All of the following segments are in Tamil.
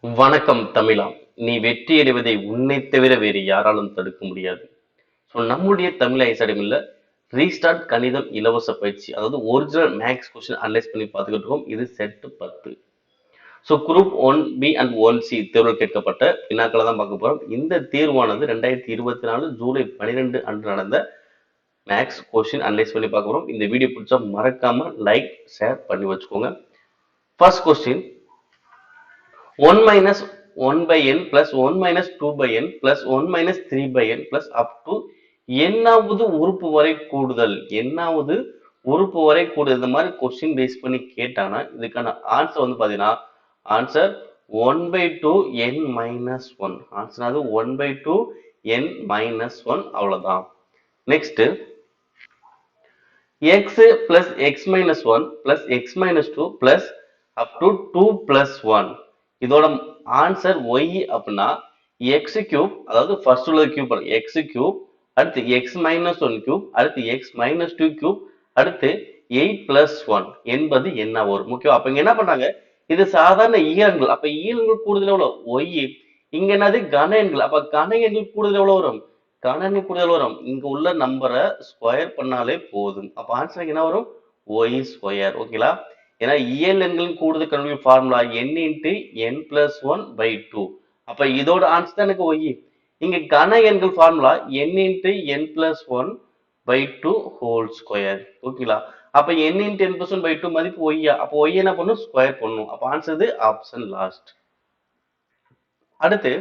வணக்கம் தமிழா. நீ வெற்றியடைவதை உன்னை தவிர வேறு யாராலும் தடுக்க முடியாது. ஸோ நம்முடைய தமிழ் ஐஸ் அகாடமியில் ரீஸ்டார்ட் கணிதம் இலவச பயிற்சி, அதாவது ஒரிஜினல் மேக்ஸ் கொஸ்டின் அனலைஸ் பண்ணி பார்த்துக்கிட்டு இருக்கோம். இது set 10. So group 1B and 1C தேர்வில் கேட்கப்பட்ட வினாக்களை தான் பார்க்க போகிறோம். இந்த தேர்வானது 2024 ஜூலை 12 அன்று நடந்த மேக்ஸ் கொஸ்டின் அனலைஸ் பண்ணி பார்க்க போகிறோம். இந்த வீடியோ பிடிச்சா மறக்காம லைக் ஷேர் பண்ணி வச்சுக்கோங்க. First question, 1 minus 1 by n plus 1 minus 2 by n plus 1 minus 3 by n plus up to என்னாவது உறுப்பு வரை கூடுதல் இந்த மாதிரி கொஸ்டின் பேஸ் பண்ணி கேட்டானா இதுக்கான ஆன்சர் வந்து பாத்தீங்கன்னா answer 1 by 2 n minus 1. Answer அது 1 by 2 n minus 1. அவ்வளவுதான். Next, x plus x minus 1 plus x minus 2 plus up to 2 plus 1. இதோட ஆன்சர் y அப்படின்னா x கியூப், அதாவது ஃபர்ஸ்ட் உள்ள கியூப் x கியூப், அடுத்து x மைனஸ் 1 கியூப், அடுத்து x மைனஸ் 2 கியூப், அடுத்து 8 பிளஸ் 1 என்பது என்ன வரும்? முக்கியம். அப்ப இங்க என்ன பண்றாங்க, இது சாதாரண இயல்கள். அப்ப இயல்கள் கூடுதல் எவ்வளவு? y. இங்க என்னது கன எண்கள். அப்ப கன எண்கள் கூடுதல் எவ்வளவு வரும்? கன எண்கள் கூடுதல் வரும். இங்க உள்ள நம்பரை ஸ்கொயர் பண்ணாலே போதும். அப்ப ஆன்சர் என்ன வரும்? y square. ஓகேங்களா? ஏன்னா இயல் எண்களின் கூடுதல் கண்டுபிடிக்கும் formula n into n plus 1 by 2. அப்ப இதோட ஆன்சர் தான் எனக்கு y. இங்க கன எண்கள் formula n into n plus 1 by 2 whole square. ஓகேங்களா? அப்ப n into n plus 1 by 2 மதிப்பு y. அப்ப y என்ன பண்ணும்? ஸ்கொயர் பண்ணும். அப்ப ஆன்சர் இது ஆப்ஷன் லாஸ்ட். அடுத்து,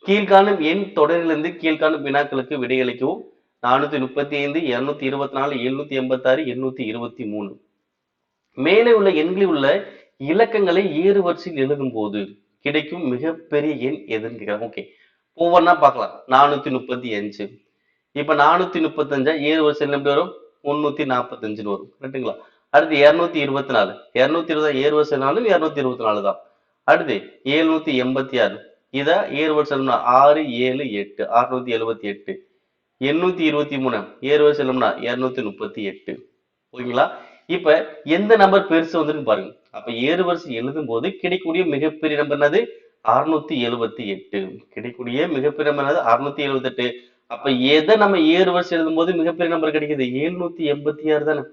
கீழ்காணும் எண் தொடரிலிருந்து கீழ்காணும் வினாக்களுக்கு விடையளிக்கவும். 435, 224, 786, 823. மேலே உள்ள எண்களில் உள்ள இலக்கங்களை ஏறு வரிசையில் எழுதும் போது கிடைக்கும் மிகப்பெரிய எண் எதுன்னு கேட்கிறாங்க. ஓகே, ஒவ்வொன்றா பார்க்கலாம். 435. இப்ப 435 ஏறு வரிசையில் எப்படி வரும்? 345 வரும். கரெக்டுங்களா? அடுத்து 224. 220 ஏறு வரிசைனாலும் 224 தான். அடுத்து 786. இதை ஏறு வரிசையில் 6, 7, 8 678. 823 ஏறு வரிசையில் 238. ஓகேங்களா? இப்ப எந்த நம்பர் பெருசு வந்துன்னு பாருங்க. அப்ப ஏறு வரிசை எழுதும் போது கிடைக்கக்கூடிய மிகப்பெரிய நம்பர் என்னது? 678. கிடைக்கக்கூடிய மிகப்பெரிய நம்பர் என்னது? 678. அப்ப எதை நம்ம ஏறு வரிசை எழுதும் போது மிகப்பெரிய நம்பர் கிடைக்குது? 786 தானே.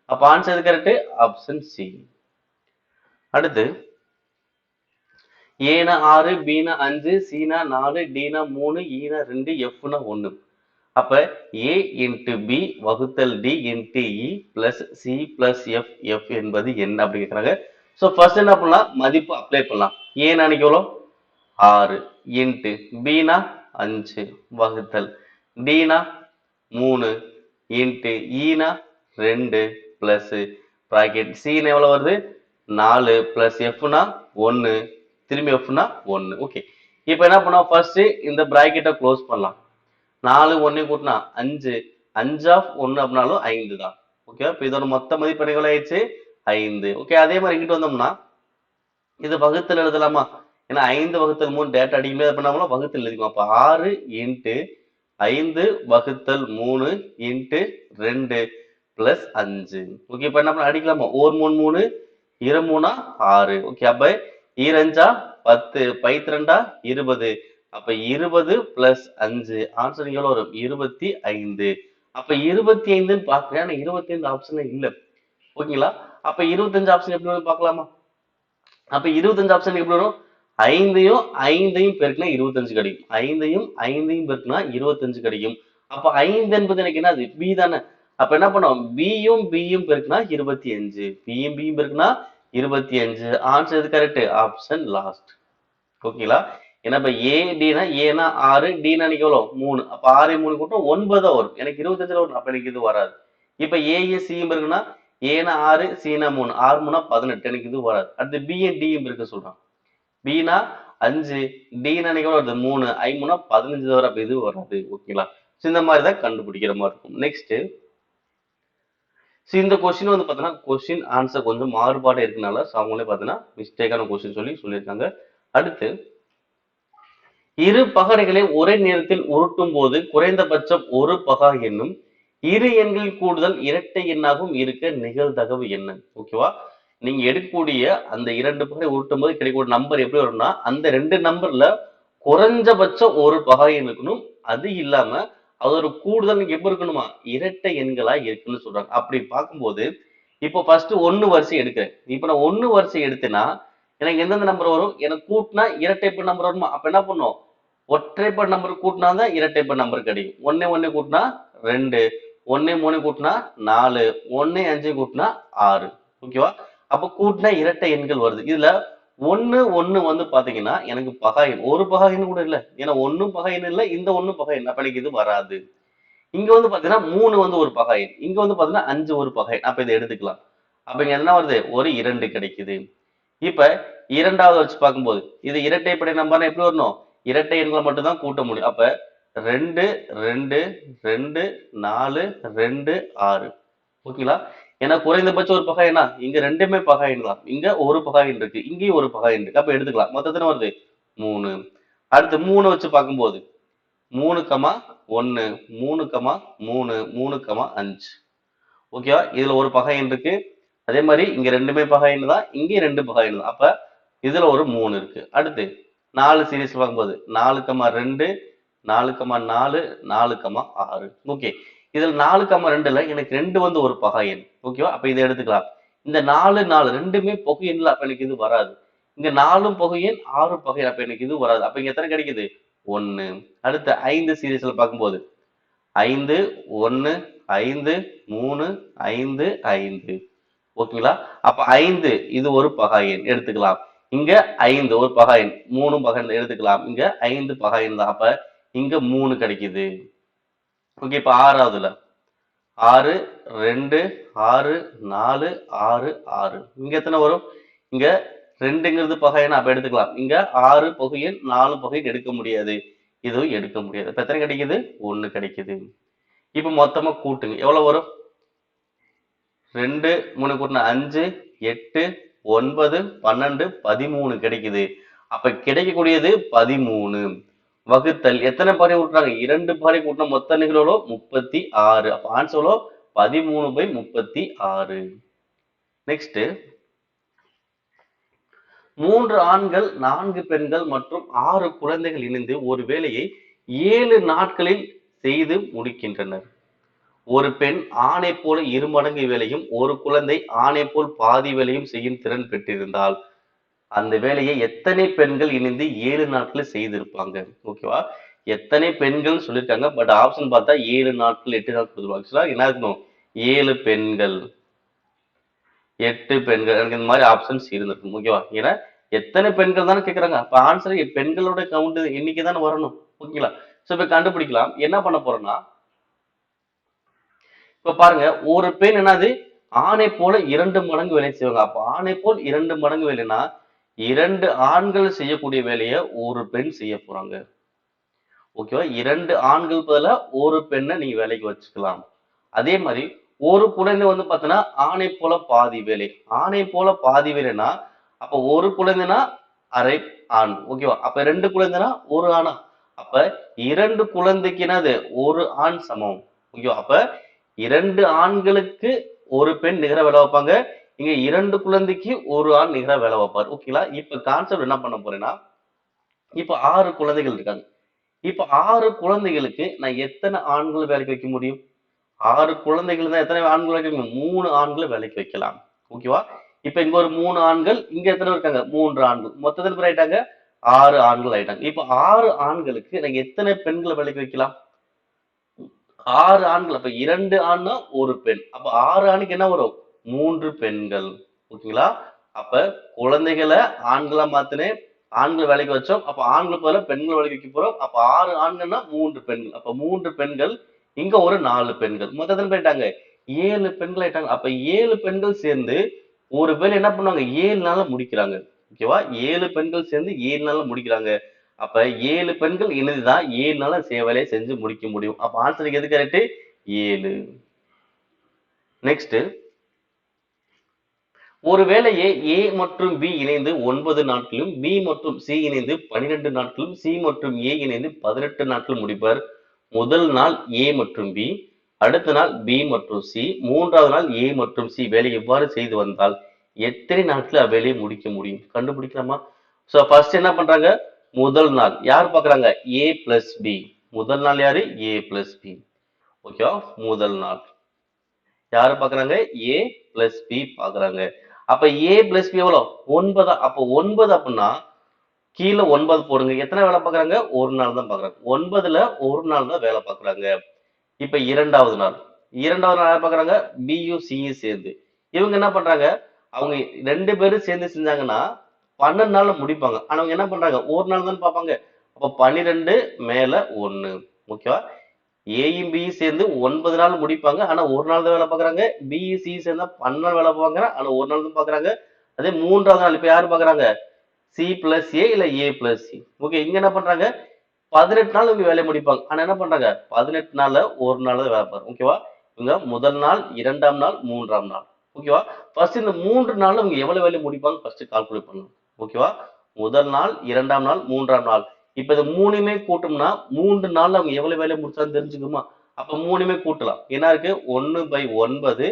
அப்ப ஆன்சர் கரெக்ட், ஆப்ஷன் சி. அடுத்து, ஏனா 6, பீனா 5, சீனா 4, டீனா 3, ஈனா 2, எஃப்னா 1. அப்ப a இன்ட்டு பி வகுத்தல் D into E plus C plus F, F என்பது என்ன அப்படி கேட்குறாங்க. ஸோ ஃபர்ஸ்ட் என்ன பண்ணலாம்? மதிப்பு அப்ளை பண்ணலாம். ஏன்னா எவ்வளோ? 6 இன்ட்டு பினா 5 வகுத்தல் டினா 3 இன்ட்டு ஈனா 2 பிளஸ் ப்ராக்கெட் சீனா எவ்வளோ வருது? 4 பிளஸ் எஃப்னா 1, திரும்பி எஃப்னா 1. ஓகே, இப்போ என்ன பண்ணோம்? ஃபர்ஸ்ட் இந்த ப்ராக்கெட்டை க்ளோஸ் பண்ணலாம். 4 1 கூட்டினா 5, 5 ஆஃப் 1 அப்படின்னாலும் 5 தான். ஓகே, இப்போ இதோட மொத்த மதிப்பு எவ்வளவு ஆயிடுச்சு? 5. ஓகே, அதே மாதிரி இங்கிட்டு வந்தோம்னா இது வகுத்தல் எழுதலாமா? ஏன்னா 5 வகுத்தல் 3 டேட்டா அடிக்கும்போது பண்ணாமலாம் வகுத்தல் எழுதிக்கும். அப்ப 6 இன்ட்டு 5 வகுத்தல் 3 இன்ட்டு 2 பிளஸ் 5. ஓகே, இப்போ என்ன பண்ண அடிக்கலாமா? 1 3 3 2 3 6. ஓகே, அப்ப 2 5 10 12 20. அப்ப 20 பிளஸ் 5 ஆன்சர் எவ்வளவு வரும்? 25. அப்ப 25 பாக்குறேன், ஆனா 25 ஆப்ஷன் இல்ல. ஓகேங்களா? அப்ப 25 ஆப்ஷன் எப்படி வரும் பார்க்கலாமா? அப்ப 25 ஆப்ஷன் எப்படி வரும்? 5ஐயும் 5ஐயும் பெருக்கினா 25 கிடைக்கும். 5ஐயும் 5ஐயும் பெருக்கினா 25 கிடைக்கும். அப்ப 5 என்பது எனக்கு என்ன? பி தானே. அப்ப என்ன பண்ணுவோம்? பியும் பியும் பெருக்கினா 25. பியும் பியும் பெருக்கினா 25. ஆன்சர் எது கரெக்ட்? Option last. ஓகேங்களா? ஏன்னா இப்ப ஏடினா ஏனா 6, டினா எவ்வளோ? 3. அப்ப 6 3 கூட்டம் 9 வரும். எனக்கு 25 வரும். அப்ப எனக்கு இது வராது. இப்ப ஏஏ சியும் இருக்குன்னா ஏனா 6, சீனா 3, 6 3 18. எனக்கு இது வராது. அடுத்து பிஏ டியும் இருக்கு சொல்றான். பினா 5, டினா எவ்வளோ வருது? 3, 5 3 15 வரும். அப்ப இது வராது. ஓகேங்களா? இந்த மாதிரி தான் கண்டுபிடிக்கிற மாதிரி இருக்கும். நெக்ஸ்ட், இந்த கொஸ்டின் வந்து பார்த்தீங்கன்னா கொஸ்டின் ஆன்சர் கொஞ்சம் மாறுபாடு இருக்கனால அவங்களே பார்த்தீங்கன்னா மிஸ்டேக்கான கொஸ்டின் சொல்லியிருக்காங்க. அடுத்து, இரு பகடைகளை ஒரே நேரத்தில் உருட்டும் போது குறைந்தபட்சம் ஒரு பகா எண்ணும் இரு எண்களின் கூடுதல் இரட்டை எண்ணாகவும் இருக்க நிகழ்தகவு என்ன? ஓகேவா? நீங்க எடுக்கக்கூடிய அந்த 2 பகை உருட்டும் போது கிடைக்கக்கூடிய நம்பர் எப்படி வரும்னா அந்த 2 நம்பர்ல குறைஞ்சபட்சம் ஒரு பகை எண் இருக்கணும். அது இல்லாம அது ஒரு கூடுதல் எப்படி இருக்கணுமா இரட்டை எண்களா இருக்குன்னு சொல்றாங்க. அப்படி பார்க்கும்போது இப்போ ஃபர்ஸ்ட் 1 வரிசை எடுக்கிறேன். இப்போ நான் 1 வரிசை எடுத்தேன்னா எனக்கு எந்தெந்த நம்பர் வரும்? எனக்கு கூட்டினா இரட்டைப்படை நம்பர் வருமா? அப்ப என்ன பண்ணும்? ஒற்றைப்படை நம்பர் கூட்டினா தான் இரட்டைப்படை நம்பர் கிடைக்கும். 1 1 கூட்டினா 2, 1 3 கூட்டினா 4, 1 5 கூட்டினா 6. ஓகேவா? அப்ப கூட்டினா இரட்டை எண்கள் வருது. இதுல 1 1 வந்து பாத்தீங்கன்னா எனக்கு பகா எண். ஒரு பகா எண் கூட இல்ல. ஏன்னா 1 பகா எண் இல்ல, இந்த 1 பகா எண். அப்ப எனக்கு இது வராது. இங்க வந்து பாத்தீங்கன்னா 3 வந்து ஒரு பகா எண். இங்க வந்து பாத்தீங்கன்னா 5 ஒரு பகா எண். அப்ப இதை எடுத்துக்கலாம். அப்ப இங்க என்ன வருது? ஒரு 2 கிடைக்குது. இப்ப இரண்டாவது வச்சு பார்க்கும்போது இது இரட்டைப்படை நம்பர்னா எப்படி வரணும்? இரட்டை எண்களை மட்டும் தான் கூட்ட முடியும். அப்ப 2 2 2 4 2 6. ஓகேங்களா? ஏன்னா குறைந்தபட்சம் ஒரு பகா எண்ணா இங்க ரெண்டுமே பகா எண்களாம். இங்க ஒரு பகா எண் இருக்கு, இங்கேயும் ஒரு பகா எண் இருக்கு. அப்ப எடுத்துக்கலாம். மொத்தத்துல வருது 3. அடுத்து 3 வச்சு பார்க்கும்போது 3, 1 3, 3 3, 5. ஓகேவா? இதுல ஒரு பகை எண் இருக்கு. அதே மாதிரி இங்க ரெண்டுமே பகை எண் தான், இங்கே 2 பகை எண் தான். அப்ப இதுல ஒரு 3 இருக்கு. அடுத்து 4 சீரிஸ் பார்க்கும்போது 4, 2 4, 4 4, 6. ஓகே, இதுல 4, 2ல எனக்கு 2 வந்து ஒரு பகா எண். ஓகேவா? அப்ப இதை எடுத்துக்கலாம். இந்த 4 4 ரெண்டுமே பகு எண்ல, அப்ப எனக்கு இது வராது. இங்க 4 பகு எண் 6 பகை எண், அப்ப எனக்கு இது வராது. அப்ப இங்க எத்தனை கிடைக்குது? 1. அடுத்து 5 சீரிஸ்ல பார்க்கும்போது 5 1 5 3 5 5. ஓகேங்களா? அப்ப 5 இது ஒரு பகா எண் எடுத்துக்கலாம். இங்க 5 ஒரு பகா எண், 3 பகா எண் எடுத்துக்கலாம். இங்க 5 பகா எண் தான். அப்ப இங்க 3 கிடைக்குது. ஓகே, இப்ப ஆறாவதுல 6 2 6 4 6 6. இங்க எத்தனை வரும்? இங்க 2ங்கிறது பகா எண், அப்ப எடுத்துக்கலாம். இங்க 6 பகு எண் 4 பகை எண் எடுக்க முடியாது. இதுவும் எடுக்க முடியாது. இப்ப எத்தனை கிடைக்குது? 1 கிடைக்குது. இப்ப மொத்தமா கூட்டுங்க. எவ்வளவு வரும்? 2 3 கூட்டினா 5 8 9 12 13 கிடைக்குது. அப்ப கிடைக்கக்கூடியது 13 வகுத்தல் எத்தனை பாறை கூட்டுறாங்க? 2 பாறை கூட்டினா மொத்த நிகழ்வு 36. அப்ப ஆன்சர் 13/36. நெக்ஸ்ட் 3 ஆண்கள் 4 பெண்கள் மற்றும் 6 குழந்தைகள் இணைந்து ஒரு வேலையை 7 நாட்களில் செய்து முடிக்கின்றனர். ஒரு பெண் ஆணை போல 2 மடங்கு வேலையும் ஒரு குழந்தை ஆணை போல் பாதி வேலையும் செய்யும் திறன் பெற்றிருந்தால் அந்த வேலையை எத்தனை பெண்கள் இணைந்து 7 நாட்கள் செய்திருப்பாங்க? ஓகேவா? எத்தனை பெண்கள் சொல்லியிருக்காங்க, பட் ஆப்ஷன் பார்த்தா 7 நாட்கள் 8 நாட்கள் கொடுத்துருவாங்க. என்ன இருக்கணும்? 7 பெண்கள் 8 பெண்கள், எனக்கு இந்த மாதிரி ஆப்ஷன்ஸ் இருந்திருக்கும். ஓகேவா? ஏன்னா எத்தனை பெண்கள் தானே கேட்கறாங்க. அப்ப ஆன்சர் பெண்களோட கவுண்ட் எண்ணிக்கை தானே வரணும். ஓகேங்களா? சோ இப்ப கண்டுபிடிக்கலாம். என்ன பண்ண போறோம்னா, இப்ப பாருங்க, ஒரு பெண் என்னது ஆணை போல 2 மடங்கு வேலை செய்வாங்க. அப்ப ஆணை போல் 2 மடங்கு வேலைன்னா 2 ஆண்கள் செய்யக்கூடிய வேலையை ஒரு பெண் செய்ய போறாங்க. ஓகேவா? 2 ஆண்கள் பதிலா ஒரு பெண்ணை நீங்க வேலைக்கு வச்சுக்கலாம். அதே மாதிரி ஒரு குழந்தை வந்து பாத்தீங்கன்னா ஆணை போல பாதி வேலை. ஆணை போல பாதி வேலைன்னா அப்ப ஒரு குழந்தைனா அரை ஆண். ஓகேவா? அப்ப 2 குழந்தைனா ஒரு ஆணா? அப்ப 2 குழந்தைக்கு என்னது ஒரு ஆண் சமம். ஓகேவா? அப்ப 2 ஆண்களுக்கு ஒரு பெண் நிகர வேலை வைப்பாங்க. இங்க 2 குழந்தைக்கு ஒரு ஆண் நிகர வேலை வைப்பார். ஓகேங்களா? இப்ப கான்செப்ட் என்ன பண்ண போறேன்னா, இப்ப 6 குழந்தைகள் இருக்காங்க. இப்ப 6 குழந்தைகளுக்கு நான் எத்தனை ஆண்கள் வேலைக்கு வைக்க முடியும்? 6 குழந்தைகள் தான் எத்தனை ஆண்கள் வேலைக்கு வைக்க முடியும்? 3 ஆண்களை வேலைக்கு வைக்கலாம். ஓகேவா? இப்ப இங்க ஒரு 3 ஆண்கள், இங்க எத்தனை இருக்காங்க? 3 ஆண்கள். மொத்தத்தில் பேர் ஆயிட்டாங்க 6 ஆண்கள் ஆயிட்டாங்க. இப்ப 6 ஆண்களுக்கு நான் எத்தனை பெண்களை வேலைக்கு வைக்கலாம்? 6 ஆண்கள். அப்ப 2 ஆண்னா ஒரு பெண். அப்ப 6 ஆணுக்கு என்ன வரும்? 3 பெண்கள். ஓகேங்களா? அப்ப குழந்தைகளை ஆண்களா மாத்தினேன், ஆண்கள் வேலைக்கு வச்சோம். அப்ப ஆண்கள் போல பெண்கள் வேலைக்கு வைக்க போறோம். அப்ப 6 ஆண்கள்னா 3 பெண்கள். அப்ப 3 பெண்கள், இங்க ஒரு 4 பெண்கள். மொத்தத்தில் போயிட்டாங்க 7 பெண்கள் ஆயிட்டாங்க. அப்ப 7 பெண்கள் சேர்ந்து ஒரு வேலை என்ன பண்ணுவாங்க? 7 நாள்ல முடிக்கிறாங்க. ஓகேவா? 7 பெண்கள் சேர்ந்து 7 நாள்ல முடிக்கிறாங்க. அப்ப 7 பெண்கள் இணைந்துதான் 7 நாள்ல வேலையை செஞ்சு முடிக்க முடியும். அப்ப ஆன்சருக்கு எது கரெக்ட்? 7. நெக்ஸ்ட், ஒரு வேலையை A மற்றும் B இணைந்து 9 நாட்களும் B மற்றும் C இணைந்து 12 நாட்களும் C மற்றும் A இணைந்து 18 நாட்கள் முடிப்பர். முதல் நாள் A மற்றும் B, அடுத்த நாள் B மற்றும் C, மூன்றாவது நாள் A மற்றும் C வேலை எவ்வாறு செய்து வந்தால் எத்தனை நாட்கள் வேலையை முடிக்க முடியும் கண்டுபிடிக்கலாமா? ஸோ ஃபர்ஸ்ட் என்ன பண்றாங்க, முதல் நாள் யார் பார்க்கறாங்க, ஏ பிளஸ் பி. முதல் நாள் யாரு, ஏ பிளஸ் பி. ஓகேவா, முதல் நாள் யாரு பாக்குறாங்க, ஏ பிளஸ் பி பாக்குறாங்க. அப்ப ஏ பிளஸ் பி எவ்வளவு, 9. அப்ப 9 அப்படின்னா கீழே 9 போடுங்க. எத்தனை வேலை பாக்குறாங்க, ஒரு நாள் தான் பாக்குறாங்க. 9ல ஒரு நாள் தான் வேலை பாக்குறாங்க. இப்ப இரண்டாவது நாள், இரண்டாவது நாள் யார் பாக்குறாங்க, பியும் சியும் சேர்ந்து. இவங்க என்ன பண்றாங்க, அவங்க ரெண்டு பேரும் சேர்ந்து செஞ்சாங்கன்னா 12 நாள்ல முடிப்பாங்க. ஆனா அவங்க என்ன பண்றாங்க, ஒரு நாள் தான் பார்ப்பாங்க. அப்ப 12 மேல 1. ஓகேவா, ஏயும் பியும் சேர்ந்து 9 நாள் முடிப்பாங்க. ஆனா ஒரு நாள் தான் வேலை பார்க்குறாங்க. பியும் சியும் சேர்ந்தா 12 நாள் வேலை பார்ப்பாங்க. ஆனா ஒரு நாள் தான் பார்க்குறாங்க. அதே மூன்றாவது நாள் இப்ப யாரு பார்க்குறாங்க, சி பிளஸ் ஏ இல்ல ஏ பிளஸ் சி. ஓகே, இங்க என்ன பண்றாங்க, 18 நாள் இவங்க வேலையை முடிப்பாங்க. ஆனா என்ன பண்றாங்க, 18 நாள்ல ஒரு நாள் தான் வேலை பார்ப்பாங்க. ஓகேவா, இவங்க முதல் நாள், இரண்டாம் நாள், மூன்றாம் நாள். ஓகேவா, ஃபர்ஸ்ட் இந்த 3 நாள்ல இவங்க எவ்வளவு வேலையை முடிப்பாங்க ஃபர்ஸ்ட் கால்குலேட் பண்ணணும். ஓகேவா, முதல் நாள், இரண்டாம் நாள், மூன்றாம் நாள். இப்ப இது மூணுமே கூட்டோம்னா 3 நாள்ல அவங்க எவ்வளவு வேலையை முடிச்சான்னு தெரிஞ்சுக்குமா? அப்ப மூணுமே கூட்டலாம். என்ன இருக்கு, 1/9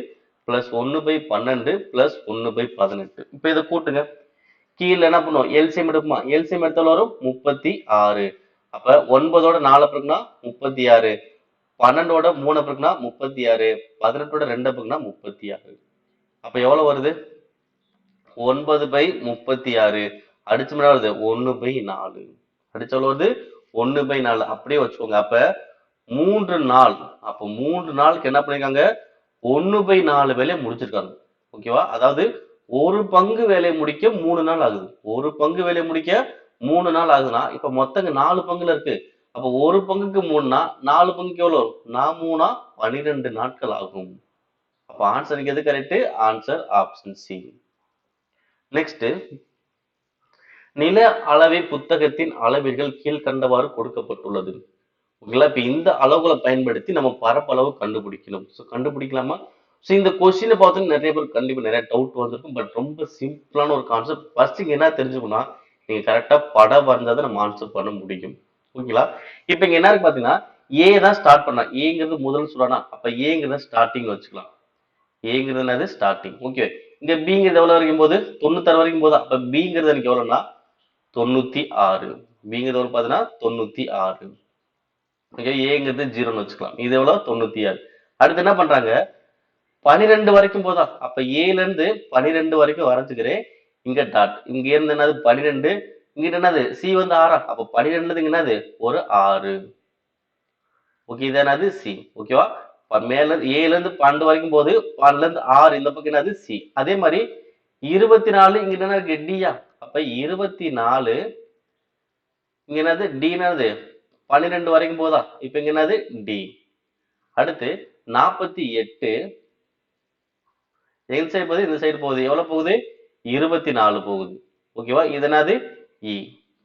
பிளஸ் 1/12 பிளஸ் 1/18. இப்ப இதை கூட்டுங்க. கீழே என்ன பண்ணுவோம், எல்சிஎம் எடுப்போமா, எல்சிஎம் எடுத்தாலும் வரும் 36. அப்ப 9ஓட 4 பெருக்குனா 36, 12ஓட 3 பெருக்குனா 36, 18ஓட 2 பெருக்குனா 36. அப்ப எவ்வளவு வருது, 9/36. அடிச்சு முன்னாடி வருது 1/4. அடிச்சு எவ்வளவு வருது, 1/4. அப்படியே வச்சுக்கோங்க. அப்ப 3 நாள், அப்ப 3 நாளுக்கு என்ன பண்ணிருக்காங்க, 1/4 வேலையை முடிச்சிருக்காங்க. ஓகேவா, அதாவது ஒரு பங்கு வேலையை முடிக்க 3 நாள் ஆகுது. ஒரு பங்கு வேலையை முடிக்க 3 நாள் ஆகுதுன்னா இப்ப மொத்தங்க 4 பங்குல இருக்கு. அப்ப ஒரு பங்குக்கு 3னா 4 பங்குக்கு எவ்வளவு, 4 12 நாட்கள் ஆகும். அப்ப ஆன்சருக்கு எது correct, answer option C. Next, நில அளவை புத்தகத்தின் அளவீடுகள் கீழ்கண்டவாறு கொடுக்கப்பட்டுள்ளது. ஓகேங்களா, இப்ப இந்த அளவுகளை பயன்படுத்தி நம்ம பரப்பளவு கண்டுபிடிக்கணும். ஸோ கண்டுபிடிக்கலாமா? ஸோ இந்த கொஸ்டினை பார்த்தோன்னா நிறைய பேர் கண்டிப்பா நிறைய டவுட் வந்திருக்கும். பட் ரொம்ப சிம்பிளான ஒரு கான்செப்ட். ஃபர்ஸ்ட் இங்க என்ன தெரிஞ்சுக்கணும்னா, நீங்க கரெக்டா படம் வந்ததை நம்ம ஆன்சர் பண்ண முடியும். ஓகேங்களா, இப்ப இங்க என்ன இருக்கு பாத்தீங்கன்னா, ஏ தான் ஸ்டார்ட் பண்ணலாம். ஏங்கிறது முதல் சொல்றானா, அப்ப ஏங்கிறத ஸ்டார்டிங் வச்சுக்கலாம். ஏங்கிறது என்னது, ஸ்டார்டிங். ஓகே, இங்க பிங்கிறது எவ்வளவு வரைக்கும் போது, 96 வரைக்கும் போதா. அப்ப பிங்கிறது எனக்கு எவ்வளவுன்னா 96. பிங்கிறது எவ்வளவு பாத்தீங்கன்னா 96. ஓகே, ஏங்கிறது 0ன்னு வச்சுக்கலாம். இது எவ்வளவு, 96. அடுத்து என்ன பண்றாங்க, 12 வரைக்கும் போதா. அப்ப ஏல இருந்து 12 வரைக்கும் வரைஞ்சுக்கிறேன். இங்க டாட், இங்க இருந்து என்னது 12, இங்க என்னது சி வந்து 6. அப்ப 12 இங்க என்னது ஒரு 6. ஓகே, இது என்னது சி. ஓகேவா, மேல ஏல இருந்து 12 வரைக்கும் போது 12ல இருந்து 6 இந்த பக்கம் என்னது சி. அதே மாதிரி 24 இங்க என்ன இருக்கு டியா. அப்ப 24 இங்க என்னது டி, என்னது 12 வரைக்கும் போதா. இப்ப இங்க என்னது டி. அடுத்து 48 எந்த சைடு போகுது, இந்த சைடு போகுது. எவ்வளவு போகுது, 24 போகுது. ஓகேவா, இது என்னது இ.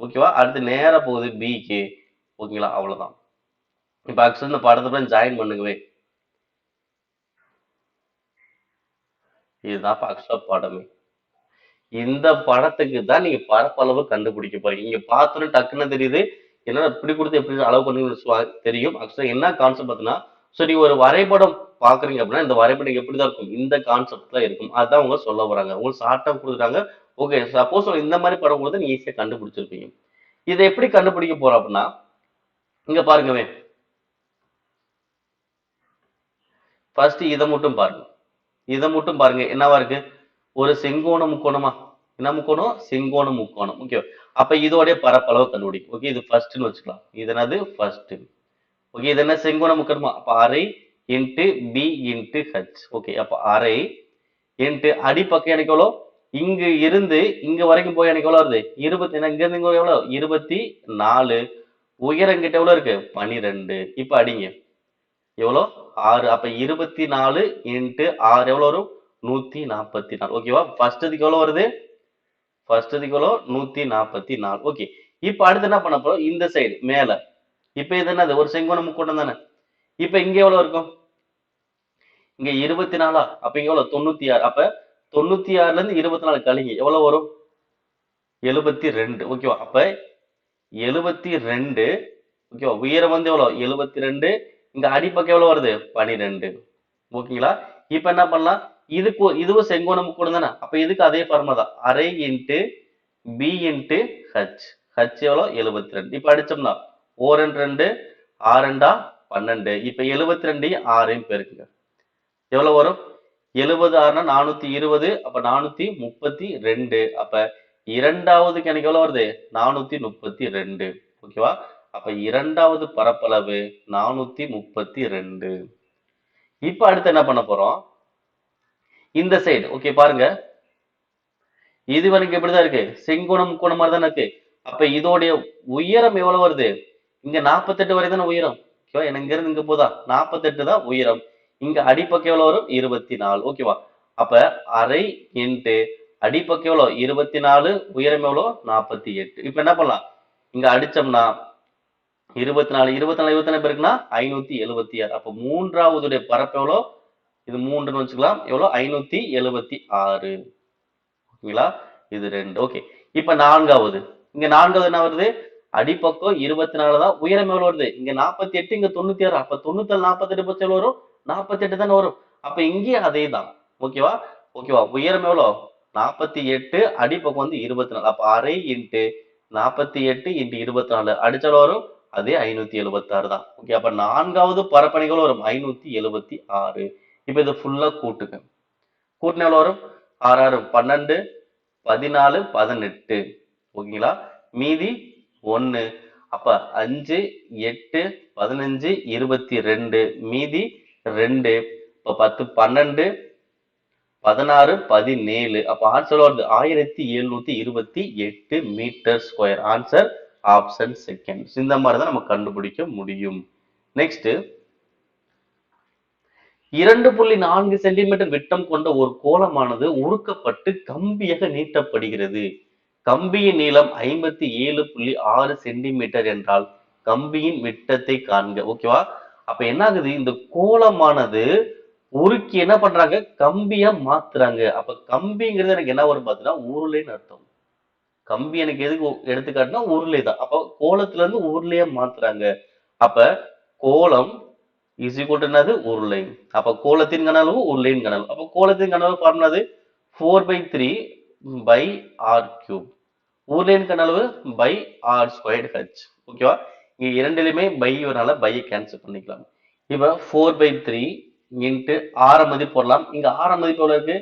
ஓகேவா, அடுத்து நேரா போகுது பிக்கு. ஓகேங்களா, அவ்வளவுதான். இப்ப ஆக்சுவலி இந்த படத்தை ஜாயின் பண்ணுங்கவே. இதுதான் ஆக்சுவலா படமே. இந்த படத்துக்கு தான் நீங்க பரப்பளவு கண்டுபிடிக்க போறீங்க. இங்க பார்த்தோன்னே டக்குன்னு தெரியுது, என்ன இப்படி கொடுத்து எப்படி அளவு பண்ணி தெரியும். ஆக்சுவலா என்ன கான்செப்ட் பார்த்தீங்கன்னா, ஸோ நீங்க ஒரு வரைபடம் பாக்குறீங்க அப்படின்னா இந்த வரைபடம் எப்படிதான் இருக்கும், இந்த கான்செப்ட்ல இருக்கும். அதான் அவங்க சொல்ல வராங்க. உங்களுக்கு ஷார்ட்டா கொடுக்குறாங்க. ஓகே, சப்போஸ் இந்த மாதிரி படம் கொடுத்து நீங்க ஈஸியா கண்டுபிடிச்சிருப்பீங்க. இதை எப்படி கண்டுபிடிக்க போறோம் அப்படின்னா, இங்க பாருங்கவே, ஃபர்ஸ்ட் இதை மட்டும் பாருங்க. இதை மட்டும் பாருங்க, என்னவா இருக்கு, ஒரு செங்கோண முக்கோணமா, என்ன முக்கோணம், செங்கோண முக்கோணம். ஓகே, அப்ப இதோடைய பரப்பளவு கண்டுபிடிக்கும். ஓகே, இது ஃபர்ஸ்ட்னு வச்சுக்கலாம். இது என்னது ஃபர்ஸ்ட். ஓகே, இது என்ன செங்கோண முக்கோணமா, அப்ப அரை into B into H. Okay, அப்ப அரை இன்ட்டு அடிப்பக்கம் எனக்கு எவ்வளோ, இங்க இருந்து இங்க வரைக்கும் போய் எனக்கு எவ்வளவு வருது 20. இங்க இருந்து இங்க எவ்வளவு 24. உயரம் கிட்ட எவ்வளவு இருக்கு 12. இப்ப அடிங்க எவ்வளோ 6. அப்ப 24 இன்ட்டு 6 எவ்வளவு வரும் 144. ஓகேவா, ஃபர்ஸ்ட்டுக்கு எவ்வளவு வருது, ஃபர்ஸ்ட்டுக்கு எவ்வளோ 144. ஓகே, இப்ப அடுத்து என்ன பண்ண போறோம், இந்த சைடு மேல. இப்ப இது என்னது ஒரு செங்கோண முக்கோணம் தானே. இப்ப இங்க எவ்வளவு இருக்கும், இங்க 24. அப்ப இங்க எவ்வளவு 96. அப்ப 96ல இருந்து 24 கழிங்க எவ்வளவு வரும் 72. ஓகேவா, அப்ப 72. ஓகேவா, உயரம் வந்து எவ்வளவு 72. இங்க அடிப்பக்கம் எவ்வளவு வருது 12. ஓகேங்களா, இப்ப என்ன பண்ணலாம், இதுவும் செங்கோண முக்கோணம் தானே. அப்ப இதுக்கு அதே ஃபார்முலா தான். அரை into B into H. H எவ்வளோ 72. இப்ப அடிச்சோம்னா ஓரன் 2 ஆறண்டா 12. இப்ப 72 6 பெருக்குங்க. எவ்வளவு வரும்? 70 6னா 420. அப்ப 432. அப்ப இரண்டாவதுக்கு எனக்கு எவ்வளவு வருது? 432. ஓகேவா? அப்ப இரண்டாவது பரப்பளவு 432. இப்ப அடுத்து என்ன பண்ண போறோம்? இந்த சைடு ஓகே பாருங்க, இது வரைக்கும் எப்படிதான் இருக்கு? செங்கோணம் முக்கோணம் மாதிரி தானே இருக்கு. அப்ப இதோடைய உயரம் எவ்வளவு வருது? இங்க 48 வரை தானே உயரம். ஓகேவா? எனக்கு இங்க இருந்து இங்க போதா 48 தான் உயரம். இங்க அடிப்பக்கம் எவ்வளவு வரும்? 24. ஓகேவா? அப்ப அரை இன்ட்டு அடிப்பக்கம் எவ்வளவு? 24. உயரம் எவ்வளவு? 48. இப்ப என்ன பண்ணலாம்? இங்க அடிச்சோம்னா 24 24 24 பேருக்குன்னா 576. அப்ப மூன்றாவதுடைய பரப்பு எவ்வளோ? இது 3ன்னு வச்சுக்கலாம். எவ்வளோ? 576. ஓகேங்களா? இது 2. ஓகே. இப்ப நான்காவது, இங்க நான்காவது என்ன வருது? அடிப்பக்கம் 24 தான். உயரம் எவ்வளவு வருது? இங்க 48, இங்க 96. அப்ப 97 48 பட்சம் எவ்வளவு வரும்? 48 தானே வரும். அப்ப இங்கேயும் அதே தான். ஓகேவா? ஓகேவா? உயரம் எவ்வளோ? 48, அடிப்பக்கம் வந்து 24. அப்ப அரை இன்ட்டு 48 இன்ட்டு 24 அடிச்சாலும் வரும். அதே 576 தான். ஓகே. அப்ப நான்காவது பரப்பணிகள் வரும் 576. இப்ப இது ஃபுல்லா கூட்டுங்க. கூட்டின எவ்வளவு வரும்? 6 6 12, 14 18. ஓகேங்களா? மீதி 1. அப்ப 5 8 15 22. மீதி 2. இப்ப 10 12 16 17. அப்ப ஆன்சர் வருது 1728 metre square. Answer option second. இந்த மாதிரி தான் நம்ம கண்டுபிடிக்க முடியும். நெக்ஸ்ட், 2.4 சென்டிமீட்டர் விட்டம் கொண்ட ஒரு கோளமானது உருக்கப்பட்டு கம்பியாக நீட்டப்படுகிறது. கம்பியின் நீளம் 57.6 சென்டிமீட்டர் என்றால் கம்பியின் விட்டத்தை காண்க. ஓகேவா? அப்ப என்ன ஆகுது? இந்த கோளமானது உருக்கி என்ன பண்றாங்க? கம்பியா மாத்துறாங்க. அப்ப கம்பிங்கிறது எனக்கு என்ன வரும் பார்த்தீங்கன்னா உருளைன்னு அர்த்தம். கம்பி எனக்கு எதுக்கு எடுத்துக்காட்டுனா உருளை தான். அப்ப கோலத்துல இருந்து உருளையா மாத்துறாங்க. அப்ப கோலம் இஸ் ஈக்குவல் டு என்னது? உருளை. அப்ப கோலத்தின் கனளவு உருளையின் கனளவு. அப்ப கோலத்தின் கனளவு ஃபார்முலா 4/3 by r cube. உருளையின் கனளவு by r squared h. ஓகேவா? இங்க இரண்டிலுமே பை வரனால பையை கேன்சல் பண்ணிக்கலாம். இப்ப 4/3 இன்ட்டு ஆர மதிப்பு போடலாம். இங்க ஆர மதிப்பு எவ்வளவு இருக்கு?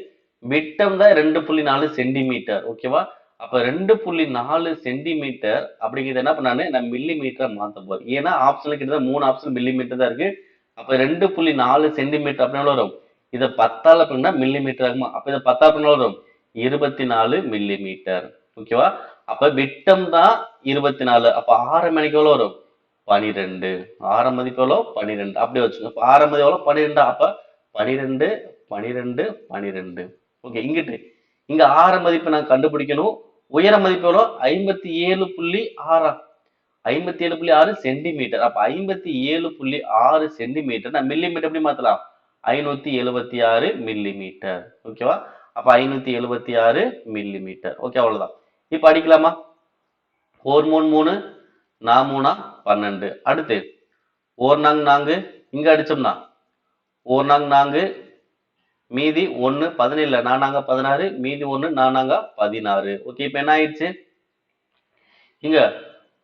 விட்டம் தான் 2.4 சென்டிமீட்டர். ஓகேவா? அப்ப 2.4 சென்டிமீட்டர் அப்படிங்கிறது என்ன பண்ணானு நான் மில்லி மீட்டரா மாத்த போறேன். ஏன்னா ஆப்ஷன்ல கிட்டத்தட்ட 3 ஆப்ஷன் மில்லி மீட்டர் தான் இருக்கு. அப்ப 2.4 சென்டிமீட்டர் அப்படின்னு வரும். இதை 10ஆல் அப்படின்னா மில்லி மீட்டர் ஆகுமா? அப்ப இதை 10 அப்படின்னு வரும் 24 மில்லி மீட்டர். ஓகேவா? அப்ப விட்டம் தான் 24. அப்ப ஆரம் எனக்கு எவ்வளவு வரும்? 12. ஆரம் மதிப்பு எவ்வளவு? 12. அப்படியே வச்சுக்கோங்க. அப்ப ஆரம் மதிப்பு எவ்வளவு? 12. அப்ப 12 12 12. ஓகே. இங்கிட்டு இங்க ஆர மதிப்பு நான் கண்டுபிடிக்கணும். உயர மதிப்பு எவ்வளவு? 57.6. 57.6 சென்டிமீட்டர். அப்ப 57.6 சென்டிமீட்டர் நான் மில்லி மீட்டர் எப்படி மாத்தலாம்? 576 மில்லி மீட்டர். ஓகேவா? அப்ப 576 மில்லி மீட்டர். ஓகே, அவ்வளவுதான். இப்ப அடிக்கலாமா? 4 3 3 4 3 12. அடுத்து 4 4 4 இங்க அடிச்சோம்னா 4 4 4 மீதி 1 17 4 16 மீதி 1 4 16. ஓகே, இப்ப என்ன ஆயிடுச்சு? இங்க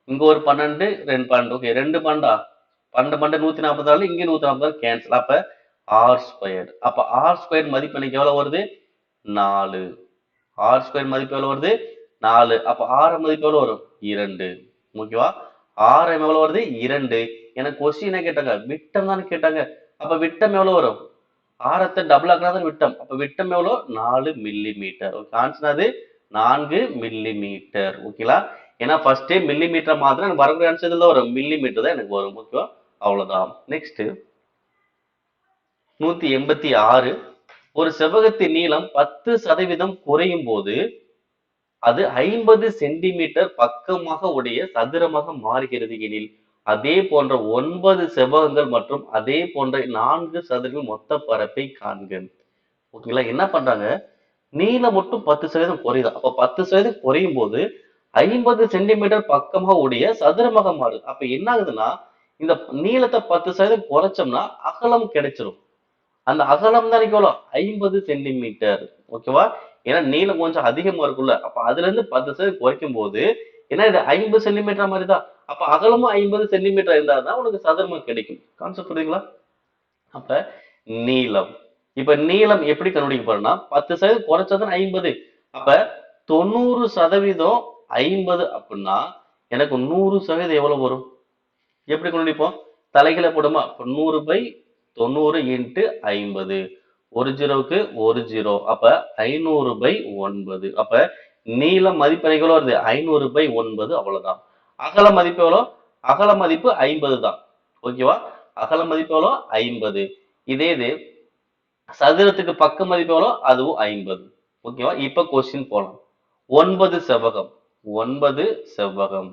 இங்க ஒரு 12 2 12. ஓகே, 2 12 12 12 144. இங்க 144 கேன்சல். அப்ப ஆர் ஸ்கொயர். அப்ப ஆர் ஸ்கொயர் மதிப்பு எனக்கு எவ்வளவு வருது? 4. ஆர் ஸ்கொயர் மதிப்பு எவ்வளவு வருது? 4. அப்ப ஆர் மதிப்பு எவ்வளவு வரும்? 2. ஓகேவா? ஆர் எவ்வளவு வருது? 2. எனக்கு கொஸ்டின் என்ன கேட்டாங்க? விட்டம் தான் கேட்டாங்க. அப்ப விட்டம் எவ்வளவு வரும்? ஆரத்தை டபுள் ஆக்கினா விட்டம். அப்ப விட்டம் எவ்வளவு? 4 மில்லி மீட்டர். ஓகே, ஆன்சர் அது 4 மில்லி மீட்டர். ஓகேங்களா? ஏன்னா ஃபர்ஸ்ட் மில்லி மீட்டர் மாத்திரம் எனக்கு வரக்கூடிய ஆன்சர் இதுல வரும் மில்லி மீட்டர் தான் எனக்கு வரும். ஓகேவா? அவ்வளவுதான். நெக்ஸ்ட் 186. ஒரு செவ்வகத்தின் நீளம் 10% குறையும் போது அது 50 சென்டிமீட்டர் பக்கமாக உடைய சதுரமாக மாறுகிறது எனில் அதே போன்ற 9 செவ்வகங்கள் மற்றும் அதே போன்ற 4 சதுரங்கள் மொத்த பரப்பை காண்க. ஓகேங்களா? என்ன பண்றாங்க? நீளம் மட்டும் 10% குறையுது. அப்ப 10% குறையும் போது 50 சென்டிமீட்டர் பக்கமாக உடைய சதுரமாக மாறுது. அப்ப என்ன ஆகுதுன்னா இந்த நீளத்தை 10% குறைச்சோம்னா அகலம் கிடைச்சிரும். அந்த அகலம் தான் எவ்வளோ 50 சென்டிமீட்டர். ஓகேவா? ஏன்னா நீளம் கொஞ்சம் அதிகமா இருக்குல்ல, அப்ப அதுல இருந்து 10% குறைக்கும் போது ஏன்னா இது 50 சென்டிமீட்டர் மாதிரி தான். அப்ப அகலமும் 50 சென்டிமீட்டர் இருந்தா தான் உனக்கு சதுரமா கிடைக்கும். கான்செப்ட் புரியுதுங்களா? அப்ப நீளம். இப்ப நீளம் எப்படி கண்டுபிடிக்க போறோம்னா 10% குறைச்சது 50. அப்ப 90% 50 அப்படின்னா எனக்கு 100% எவ்வளவு வரும்? எப்படி கண்டுபிடிப்போம்? தலைகீழ போடுமா? அப்ப 100/90 இன்ட்டு 50. ஒரு ஜீரோவுக்கு ஒரு ஜீரோ. அப்ப 500/9. அப்ப நீளம் மதிப்பு எனக்கு எவ்வளவு வருது? 500/9 அவ்வளவுதான். அகல மதிப்பு எவ்வளோ? அகல மதிப்பு 50 தான். ஓகேவா? அகல மதிப்பு எவ்வளோ? 50. இதே இது சதுரத்துக்கு பக்க மதிப்பு எவ்வளோ? அதுவும் 50. ஓகேவா? இப்ப கொஸ்டின் போலாம். 9 செவ்வகம். 9 செவ்வகம்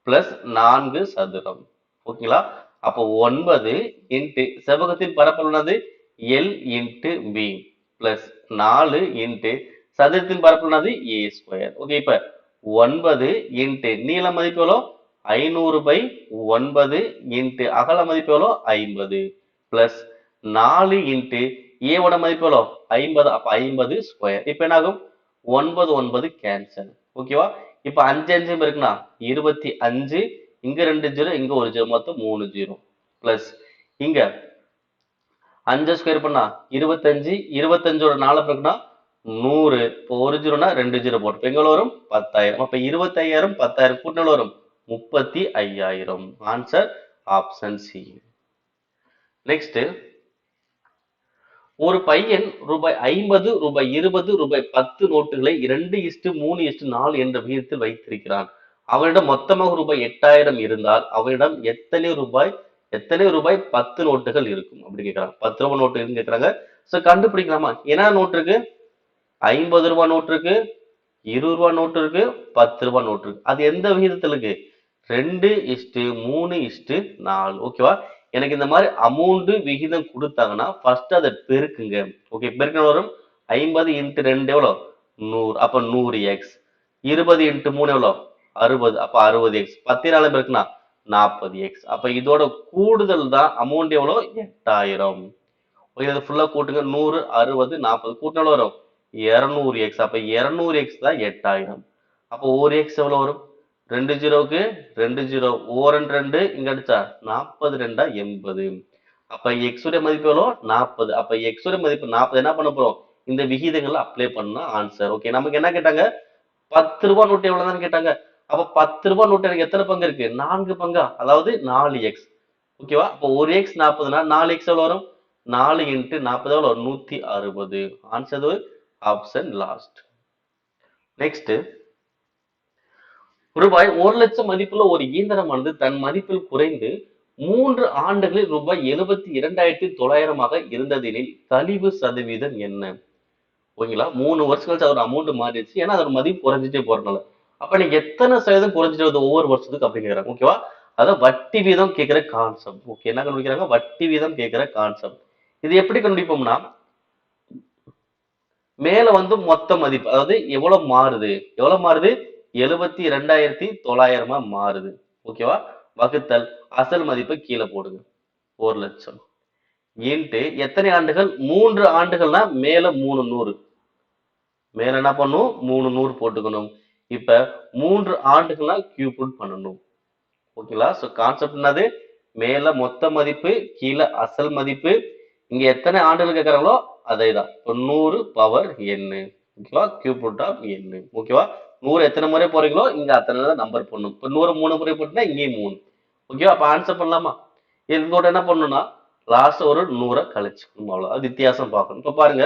பிளஸ் 4 சதுரம். ஓகேங்களா? அப்போ 9 இன்ட்டு செவ்வகத்தின் பரப்பளவு L into B plus 4 into சதுரத்தின் பரப்பளவு ஏ ஸ்கொயர். ஓகே, இப்ப 9 இன்ட்டு நீள மதிப்பு எவ்வளோ? 500/9 இன்ட்டு அகல மதிப்பு எவ்வளோ? 50 பிளஸ் 4 இன்ட்டு ஏவோட மதிப்பு எவ்வளோ? 50. அப்ப 50 ஸ்கொயர். இப்ப என்ன ஆகும்? 9 9 கேன்சல். ஓகேவா? இப்ப 5 5 இருக்குன்னா 25. இங்க 2 ஜீரோ, இங்க ஒரு ஜீரோ, மொத்தம் 3 ஜீரோ பிளஸ் இங்க 5 ஸ்கொயர் பண்ணா 25. 25ஓட 4 இருக்குன்னா 100. இப்போ ஒரு ஜீரோனா 2 ஜீரோ போட்டு எங்க வரும்? 10,000. அப்ப 25,000 10,000 கூட்டினால வரும் 35,000. Answer option C. நெக்ஸ்ட், ஒரு பையன் ரூபாய் 50, ரூபாய் 20, ரூபாய் 10 நோட்டுகளை 2:3:4 என்ற விகிதத்தில் வைத்திருக்கிறான். அவனிடம் மொத்தமாக ரூபாய் 8,000 இருந்தால் அவனிடம் எத்தனை ரூபாய் 10 நோட்டுகள் இருக்கும் அப்படி கேட்கறாங்க. 10 ரூபாய் நோட்டு இருக்குன்னு கேட்கறாங்க. சோ கண்டுபிடிக்கலாமா? என்ன நோட்டு இருக்கு? 50 ரூபாய் நோட்டு இருக்கு, 20 ரூபாய் நோட்டு இருக்கு, 10 ரூபாய் நோட்டு இருக்கு. அது எந்த விகிதத்துல இருக்கு? 2:3:4. ஓகேவா? எனக்கு இந்த மாதிரி அமௌண்ட் விகிதம் கொடுத்தாங்கன்னா ஃபர்ஸ்ட் அதை பெருக்குங்க. ஓகே, பெருக்கின வரும் 50 இன்ட்டு 2 எவ்வளோ? 100. அப்ப 100x. 20 இன்ட்டு 3 எவ்வளோ? 60. அப்ப 60x. 10 நாள் பெருக்குனா 40x. அப்ப இதோட கூடுதல் தான் அமௌண்ட் எவ்வளோ? 8,000. ஓகே, இது ஃபுல்லா கூட்டுங்க. 100 60 40 கூட்டின எவ்வளோ வரும்? 200x. அப்ப 200x தான் 8,000. அப்போ ஒரு x எவ்வளவு வரும்? 2 ஜீரோவுக்கு 2 ஜீரோ, ஓரன் 2 இங்க அடிச்சா 40 2 80. அப்ப x உடைய மதிப்பு எவ்வளோ? 40. அப்ப x உடைய மதிப்பு 40 என்ன பண்ண போறோம்? இந்த விகிதங்களை அப்ளை பண்ணா ஆன்சர். ஓகே, நமக்கு என்ன கேட்டாங்க? 10 ரூபாய் நோட்டு எவ்வளவுதான் கேட்டாங்க. அப்ப 10 ரூபாய் நோட்டு எனக்கு எத்தனை பங்கு இருக்கு? 4 பங்கா, அதாவது 4x. ஓகேவா? அப்போ ஒரு x 40னா 4x எவ்வளவு வரும்? 4 இன்ட்டு 40 எவ்வளோ? 160. Answer option last. நெக்ஸ்ட், ரூபாய் 1,00,000 மதிப்புள்ள ஒரு இயந்திரமானது தன் மதிப்பில் குறைந்து 3 ஆண்டுகளில் ரூபாய் 72,900 இருந்ததெனில் கழிவு சதவீதம் என்ன? ஓகேங்களா? 3 வருஷம் கழிச்சு அதோட அமௌண்ட் மாறிடுச்சு. ஏன்னா அதோட மதிப்பு குறைஞ்சிட்டே போறதுனால. அப்ப நீங்க எத்தனை சதவீதம் குறைஞ்சிட்டு வருது ஒவ்வொரு வருஷத்துக்கு அப்படின்னு கேக்குறாங்க. ஓகேவா? அதான் வட்டி வீதம் கேட்கிற கான்செப்ட். ஓகே, என்ன கண்டுபிடிக்கிறாங்க? வட்டி வீதம் கேட்கிற கான்செப்ட். இது எப்படி கண்டுபிடிப்போம்னா, மேல மொத்த மதிப்பு, அதாவது எவ்வளவு மாறுது? எவ்வளவு மாறுது? 72,900 மாறுது. ஓகேவா? வகுத்தல் அசல் மதிப்பை கீழே போடுங்க. 1,00,000 இன்ட்டு எத்தனை ஆண்டுகள்? 3 ஆண்டுகள்னா மேல 3 100. மேல என்ன பண்ணும்? 3 100 போட்டுக்கணும். இப்ப 3 ஆண்டுகள்னா கியூப் ரூட் பண்ணணும். ஓகேங்களா? சோ கான்செப்ட் என்னது? மேல மொத்த மதிப்பு, கீழே அசல் மதிப்பு. இங்க எத்தனை ஆண்டுகள் கேட்கறாங்களோ அதே தான். 100 பவர் n. ஓகேவா? Cube root of n. ஓகேவா? 100 எத்தனை முறை போறீங்களோ இங்க அத்தனை தான் நம்பர் போடணும். இப்ப 100 3 முறை போட்டுனா இங்கேயும் 3. ஓகேவா? அப்ப ஆன்சர் பண்ணலாமா? இதோட என்ன பண்ணணும்னா லாஸ்ட் ஒரு 100 கழிச்சுக்கணும். அவ்வளவு அது வித்தியாசம் பார்க்கணும். இப்ப பாருங்க,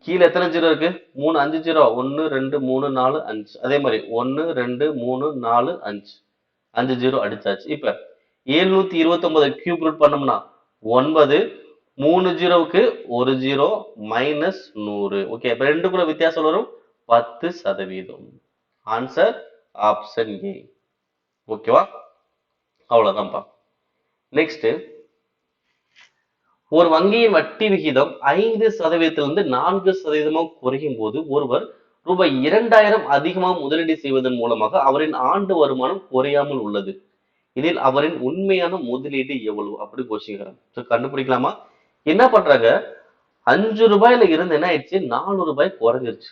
கீழே எத்தனை ஜீரோ இருக்கு? 3 5 ஜீரோ. 1 2 3 4 5. அதே மாதிரி 1 2 3 4 5. 5 ஜீரோ அடிச்சாச்சு. இப்ப 729 கியூப் ரூட் பண்ணோம்னா 9. 3 ஜீரோவுக்கு ஒரு ஜீரோ மைனஸ் 100. ஓகே, இப்ப ரெண்டுக்குள்ள வித்தியாசம் வரும் 10%. Answer option A. ஓகேவா? அவ்வளவுதான்ப்பா. நெக்ஸ்ட், ஒரு வங்கியின் வட்டி விகிதம் 5%லிருந்து 4% குறையும் போது ஒருவர் ரூபாய் 2,000 அதிகமாக முதலீடு செய்வதன் மூலமாக அவரின் ஆண்டு வருமானம் குறையாமல் உள்ளது. இதில் அவரின் உண்மையான முதலீடு எவ்வளவு அப்படி கோஷிக்கிறாங்க. கண்டுபிடிக்கலாமா? என்ன பண்றாங்க, 5 ரூபாயில இருந்து என்ன ஆயிடுச்சு, 4 ரூபாய் குறைஞ்சிருச்சு.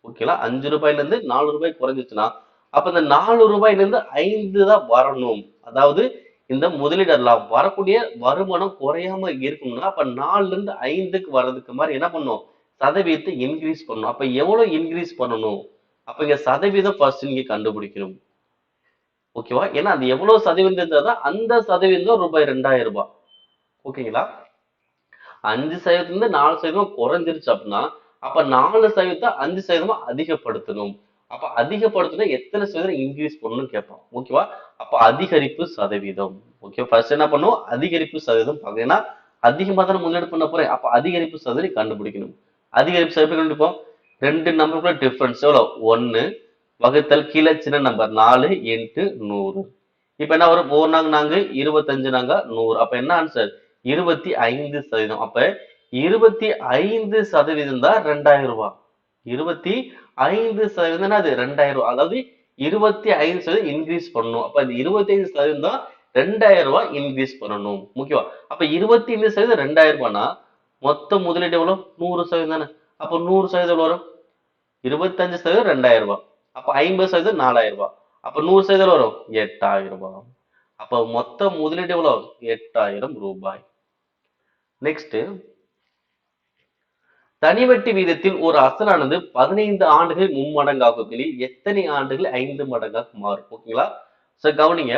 ஓகேங்களா, 5 ரூபாயில இருந்து 4 ரூபாய் குறைஞ்சிச்சுன்னா, அப்ப இந்த 4 ரூபாயில இருந்து 5 தான் வரணும். அதாவது இந்த முதலீடெல்லாம் வரக்கூடிய வருமானம் குறையாம இருக்கணும்னா, அப்ப 4ல இருந்து 5க்கு வர்றதுக்கு மாதிரி என்ன பண்ணும், சதவீதத்தை இன்க்ரீஸ் பண்ணணும். அப்ப எவ்வளவு இன்க்ரீஸ் பண்ணணும், அப்ப இங்க சதவீதம் ஃபர்ஸ்ட் நீங்க கண்டுபிடிக்கணும். ஓகேவா, ஏன்னா அது எவ்வளவு சதவீதம் இருந்தாதான் அந்த சதவீதம் ரூபாய் 2000 ரூபாய். ஓகேங்களா, 5% 4% குறைஞ்சிருச்சு அப்படின்னா, அப்ப 4% 5% அதிகப்படுத்தணும். அப்ப அதிகப்படுத்தினா எத்தனை சதவீதம் இன்க்ரீஸ் பண்ணணும்னு கேட்போம். ஓகேவா, அப்ப அதிகரிப்பு சதவீதம். ஓகே, ஃபர்ஸ்ட் என்ன பண்ணும், அதிகரிப்பு சதவீதம் பார்க்கணும். ஏன்னா அதிகமா தானே முதலீடு பண்ண போறேன், அப்ப அதிகரிப்பு சதவீதம் கண்டுபிடிக்கணும். அதிகரிப்பு சதவீதம் கண்டுபிடிப்போம். 2 நம்பருக்குள்ள டிஃபரன்ஸ் எவ்வளவு, 1 வகுத்தல் கீழே சின்ன நம்பர் 4 இன்ட்டு 100. இப்ப என்ன வரும், 4 நாங்க நாங்க 25 நாங்க 100. அப்ப என்ன ஆன்சர், 25%. அப்ப 25% தான் 2000 ரூபாய். 25% அது 2000 ரூபாய். அதாவது 25% இன்க்ரீஸ் பண்ணணும். அப்ப இந்த 25% தான் 2000 ரூபாய் இன்க்ரீஸ் பண்ணணும். முக்கியமா, அப்ப 25% 2000 ரூபாய்னா மொத்த முதலீடு எவ்வளவு, 100% தானே. அப்ப 100% எவ்வளவு வரும், 25% 2000 ரூபாய். அப்ப 50% 4000 ரூபாய். அப்ப 100% வரும் 8000 ரூபாய். அப்ப மொத்த முதலீடு எவ்வளவு, 8000 ரூபாய். நெக்ஸ்ட், தனி வட்டி வீதத்தில் ஒரு அசலானது 15 ஆண்டுகள் மும்மடங்காகும் எனில் எத்தனை ஆண்டுகள் 5 மடங்காக மாறும். ஓகேங்களா, சோ கவனிங்க,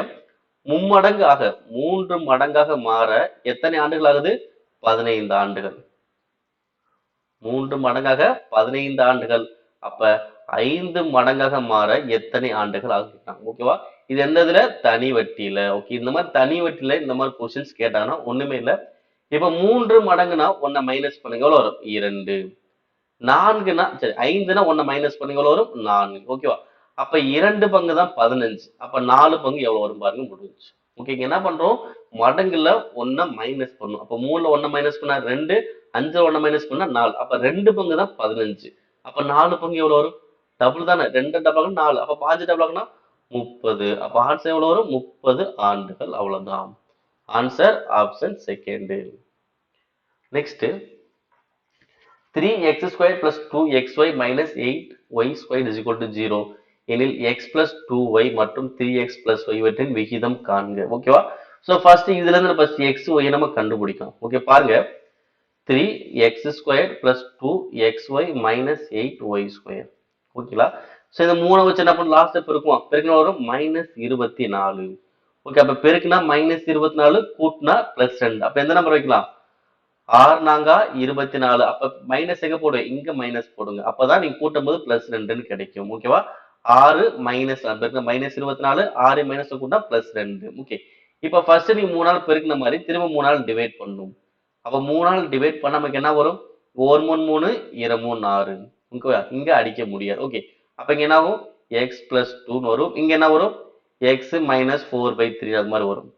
மும்மடங்காக 3 மடங்காக மாற எத்தனை ஆண்டுகள் ஆகுது, 15 ஆண்டுகள். 3 மடங்காக 15 ஆண்டுகள். அப்ப 5 மடங்காக மாற எத்தனை ஆண்டுகள் ஆகும். ஓகேவா, இது எந்த இதுல, தனி வட்டியில. ஓகே, இந்த மாதிரி தனி வட்டியில இந்த மாதிரி கொஸ்டின்ஸ் கேட்டாங்கன்னா ஒண்ணுமே இல்லை. இப்ப 3 மடங்குனா 1 மைனஸ் பண்ணுங்க, எவ்வளவு வரும், 2. 4னா சரி 5னா 1 மைனஸ் பண்ணுங்க, எவ்வளவு வரும், 4. ஓகேவா, அப்ப 2 பங்கு தான் 15. அப்ப 4 பங்கு எவ்வளவு வரும் பாருங்க, முடிஞ்சு. ஓகே, என்ன பண்றோம், மடங்குல 1 மைனஸ் பண்ணும். அப்ப 3ல 1 மைனஸ் பண்ணா 2, 5ல 1 மைனஸ் பண்ணா 4. அப்ப 2 பங்கு தான் 15. அப்ப 4 பங்கு எவ்வளவு வரும், டபுள் தானே, 2 டபுள் 4. அப்ப பாஞ்சு டபுள் 30. அப்ப ஆன்சர் எவ்வளவு வரும், 30 ஆண்டுகள். அவ்வளவுதான் answer, option second. Next, 3x squared plus 2xy minus 8y squared is equal to 0 எனில் x plus 2y மற்றும் 3x plus y இவற்றின் விகிதம் காண்க. ஓகேவா, சோ ஃபர்ஸ்ட் இதுல இருந்து ஃபர்ஸ்ட் x y நம்ம கண்டுபிடிக்கலாம். ஓகே, பாருங்க, 3x squared plus 2xy minus 8y squared. ஓகேங்களா, சோ இந்த மூணை வச்சு என்ன பண்ணலாம், லாஸ்ட் பெருக்குவோம். பெருக்கினா வரும் -24. ஓகே, அப்ப பெருக்குனா -24 கூட்டினா +2. அப்ப எந்த நம்பர் வைக்கலாம், 6 நாங்கா 24. அப்ப மைனஸ் எங்க போடுங்க, இங்க மைனஸ் போடுங்க. அப்பதான் நீங்க கூட்டும் போது +2 கிடைக்கும். ஓகேவா, 6 மைனஸ் -24, 6 மைனஸ் கூட்டினா +2. ஓகே, இப்ப ஃபர்ஸ்ட் நீங்க 3 நாள் பெருக்கின மாதிரி திரும்ப 3 நாள் டிவைட் பண்ணணும். அப்ப 3 நாள் டிவைட் பண்ண நமக்கு என்ன வரும், 1 3 3 2 3 6. ஓகேவா, இங்க அடிக்க முடியாது. ஓகே, அப்ப இங்க என்ன ஆகும், x plus 2 வரும். இங்க என்ன வரும், x minus 4/3 அது மாதிரி வரும்.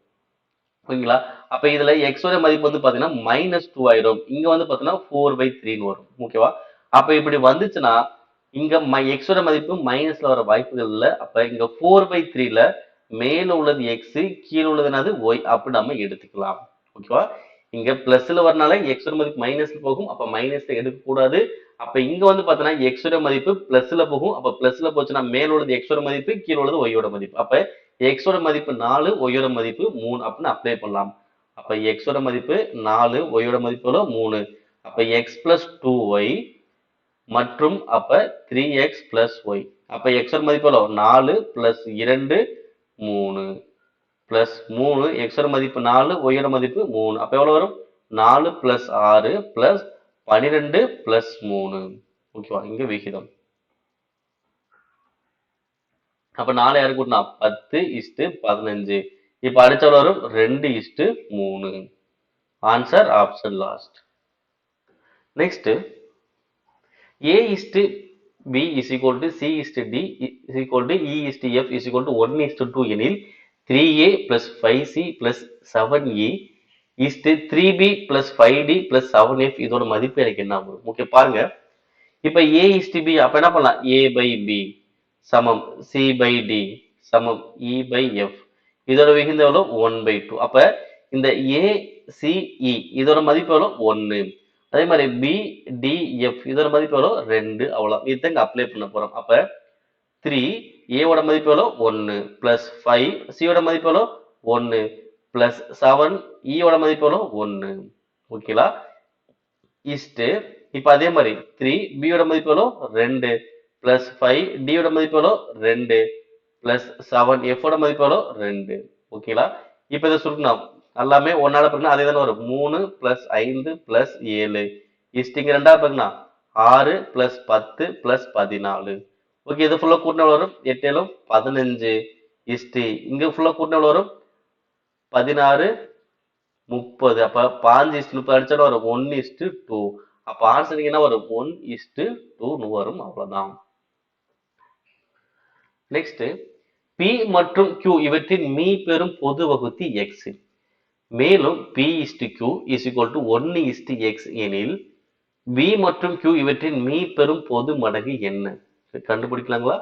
ஓகேங்களா, அப்ப இதுல x ஓட மதிப்பு வந்து பாத்தீங்கன்னா -2 ஆயிரும். இங்க வந்து பாத்தீங்கன்னா 4/3 வரும். ஓகேவா, அப்ப இப்படி வந்துச்சுன்னா இங்க x ஓட மதிப்பு மைனஸ்ல வர வாய்ப்புகள் இல்ல. அப்ப இங்க 4/3ல மேல உள்ளது x, கீழே உள்ளது என்னது y, அப்படி நம்ம எடுத்துக்கலாம். ஓகேவா, இங்க பிளஸ்ல வரனால x ஓட மதிப்பு மைனஸ்ல போகும். அப்ப மைனஸ்ல எடுக்க கூடாது. அப்ப இங்க வந்து பாத்தீங்கன்னா x ஓட மதிப்பு பிளஸ்ல போகும். அப்ப பிளஸ்ல போச்சுன்னா மேல உள்ளது x ஓட மதிப்பு, கீழே உள்ளது y ஓட மதிப்பு. அப்ப x ஓட மதிப்பு 4, y ஓட மதிப்பு 3 அப்படின்னு அப்ளை பண்ணலாம். அப்ப x ஓட மதிப்பு 4, y ஓட மதிப்பு 3. அப்ப x plus 2y மற்றும் அப்ப 3x plus y. அப்ப x ஓட மதிப்பு 4 plus 2 3 plus 3, x ஓட மதிப்பு 4, y ஓட மதிப்பு 3. அப்ப எவ்வளவு வரும், 4 plus 6 plus 12 plus 3. ஓகேவா, இங்க விகிதம். அப்ப 4 யாருக்கு கூட்டினா 10:15. இப்ப அடிச்ச வரும் 2:3. Answer option last. Next, a is to b is equal to c is to d is equal to e is to f is equal to 1:2 எனில் 3a plus 5c plus 7e is to 3b plus 5d plus 7f இதோட மதிப்பு எனக்கு என்ன ஆகும். ஓகே, பாருங்க, இப்ப a is to b அப்ப என்ன பண்ணலாம், a by b சமம் c by d சமம் e by f. இதோட விகிதம் எவ்வளவு, 1/2. அப்ப இந்த a சிஇ இதோட மதிப்பு எவ்வளோ 1. அதே மாதிரி பிடிஎஃப் இதோட மதிப்பு எவ்வளோ 2. அவ்வளோ இதுதான் இங்கே அப்ளை பண்ண போகிறோம். அப்போ 3 ஏவோட மதிப்பு எவ்வளோ 1 ப்ளஸ் 5 சியோட மதிப்பு எவ்வளோ 1 ப்ளஸ் 7 இயோட மதிப்பு எவ்வளோ 1. ஓகேங்களா? இஸ்ட்டு இப்போ அதே மாதிரி 3 பியோட மதிப்பு எவ்வளோ 2 ப்ளஸ் 5 டியோட மதிப்பு எவ்வளோ 2 ப்ளஸ் 7 எஃபோட மதிப்பு எவ்வளோ 2. ஓகேங்களா? இப்போ இதை சுருக்கணும் எல்லாமே ஒன்னால பாருங்கன்னா அதே தானே வரும் 3 ப்ளஸ் 5 ப்ளஸ் 7 இஸ்டிங்க ரெண்டாவது பாருங்கன்னா 6 ப்ளஸ் 10 ப்ளஸ் 14. ஓகே இது ஃபுல்லாக கூட்டின வரும் 8 7 15 இஸ்டி இங்கே ஃபுல்லாக கூட்டின வரும் 16 30. அப்போ 5:30 அடிச்சாலும் வரும் 1:2. அப்போ ஆன்சர் என்ன வரும் 1:2 வரும். அவ்வளோதான். நெக்ஸ்ட் P மற்றும் Q இவற்றின் மீ பெறும் பொது வகுத்தி X. மேலும் P/Q is equal to 1:X எனில் B மற்றும் Q இவற்றின் மீ பெறும் பொது மடங்கு என்ன? கண்டுபிடிக்கலாங்களா?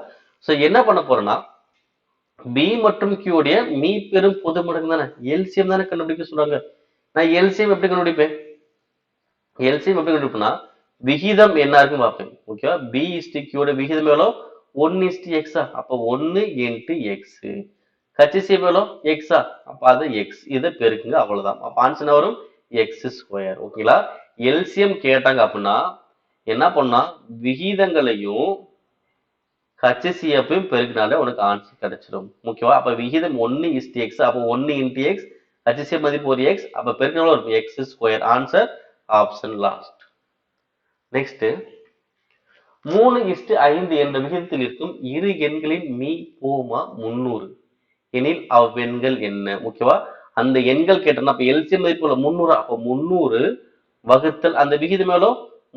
ஸோ என்ன பண்ண போறோம்னா B மற்றும் Q உடைய மீ பெறும் பொது மடங்கு தானே எல்சிஎம் தானே கண்டுபிடிக்க சொல்றாங்க. நான் எல்சிஎம் எப்படி கண்டுபிடிப்பேன்? எல்சிஎம் எப்படி கண்டுபிடிப்பேன்னா விகிதம் என்ன இருக்குன்னு பார்ப்பேன். ஓகேவா? B/Q உடைய விகிதம் எவ்வளோ 1:x. அப்போ 1 into x. HCF எவ்வளோ x. அப்போ அது x. இதை பெருக்குங்க அவ்வளவுதான். அப்போ ஆன்சர் வரும் x². ஓகேங்களா? எல்சிஎம் கேட்டாங்க அப்படின்னா என்ன பண்ணா விகிதங்களையும் HCFையும் பெருக்கினாலே உனக்கு ஆன்சர் கிடைச்சிடும். ஓகேவா? அப்ப விகிதம் 1:x. அப்போ 1 into x. HCF மதிப்பு ஒரு x. அப்ப பெருக்கினாலும் வரும் x². Answer option last. Next 3:5 என்ற விகிதத்தில் இருக்கும் இரு எண்களின் மீ போமா 300 எனில் அவ்வெண்கள் என்ன? ஓகேவா? அந்த எண்கள் கேட்டோம்னா அப்ப எல்சிஎம் மதிப்பு 300. அப்ப 300 வகுத்தல் அந்த விகிதம் எவ்வளோ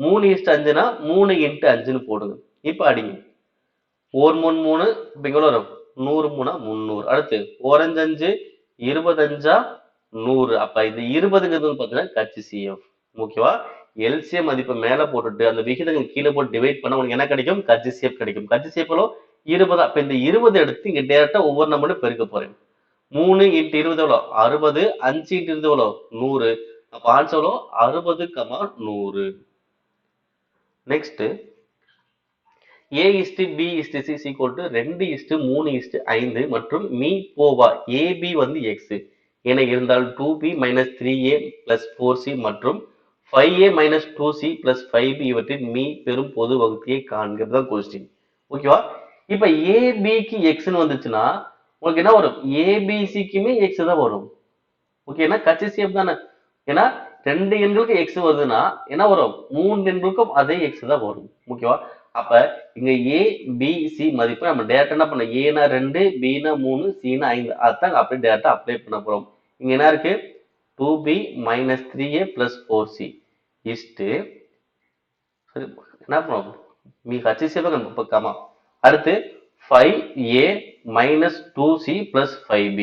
3:5னா 3 into 5ன்னு போடுங்க. இப்ப அடிங்க 4 3 3 இப்ப எவ்வளோ வரும் 100 3 300. அடுத்து 4 5 25 100. அப்ப இந்த 20ங்கிறது பார்த்தீங்கன்னா HCF. ஓகேவா? எல்சிஎம் மதிப்பை மேல போட்டுட்டு அந்த விகிதங்கள் கீழே போட்டு டிவைட் பண்ண உங்களுக்கு என்ன கிடைக்கும்? HCF கிடைக்கும். HCF 20. அப்ப இந்த 20 எடுத்து இங்க டைரக்டா ஒவ்வொரு நம்பரும் பெருக்க போறேன். 3 into 20 எவ்வளோ 60. 5 into 20 எவ்வளோ 100. அப்ப ஆன்சர் எவ்வளோ 60, 100. Next A/B/C is equal to 2:3:5 மற்றும் மீ போவா AB X என இருந்தால் 2B minus 3A plus 4C மற்றும் 5A minus 2C plus 5B இவற்றின் மீ பெரும் பொது வகுத்தியை காண்கிறது தான் கொஸ்டின். ஓகேவா? இப்ப ABக்கு Xன்னு வந்துச்சுன்னா உங்களுக்கு என்ன வரும்? ABCக்குமே X தான் வரும். ஓகேனா HCF தானே. ஏன்னா 2 எண்களுக்கு X வருதுன்னா என்ன வரும்? 3 எண்களுக்கும் அதே X தான் வரும். ஓகேவா? அப்ப இங்க A B C மதிப்பு நம்ம டைரக்டா என்ன பண்ண ஏனா 2 B-னா 3 C-னா 5 அதான் அப்படியே டைரக்டா அப்ளை பண்ண போறோம். இங்க என்ன இருக்கு 2B minus 3A plus 4C is to என்ன பண்ணுவோம் மீ HCF கமா அடுத்து 5A minus 2C plus 5B.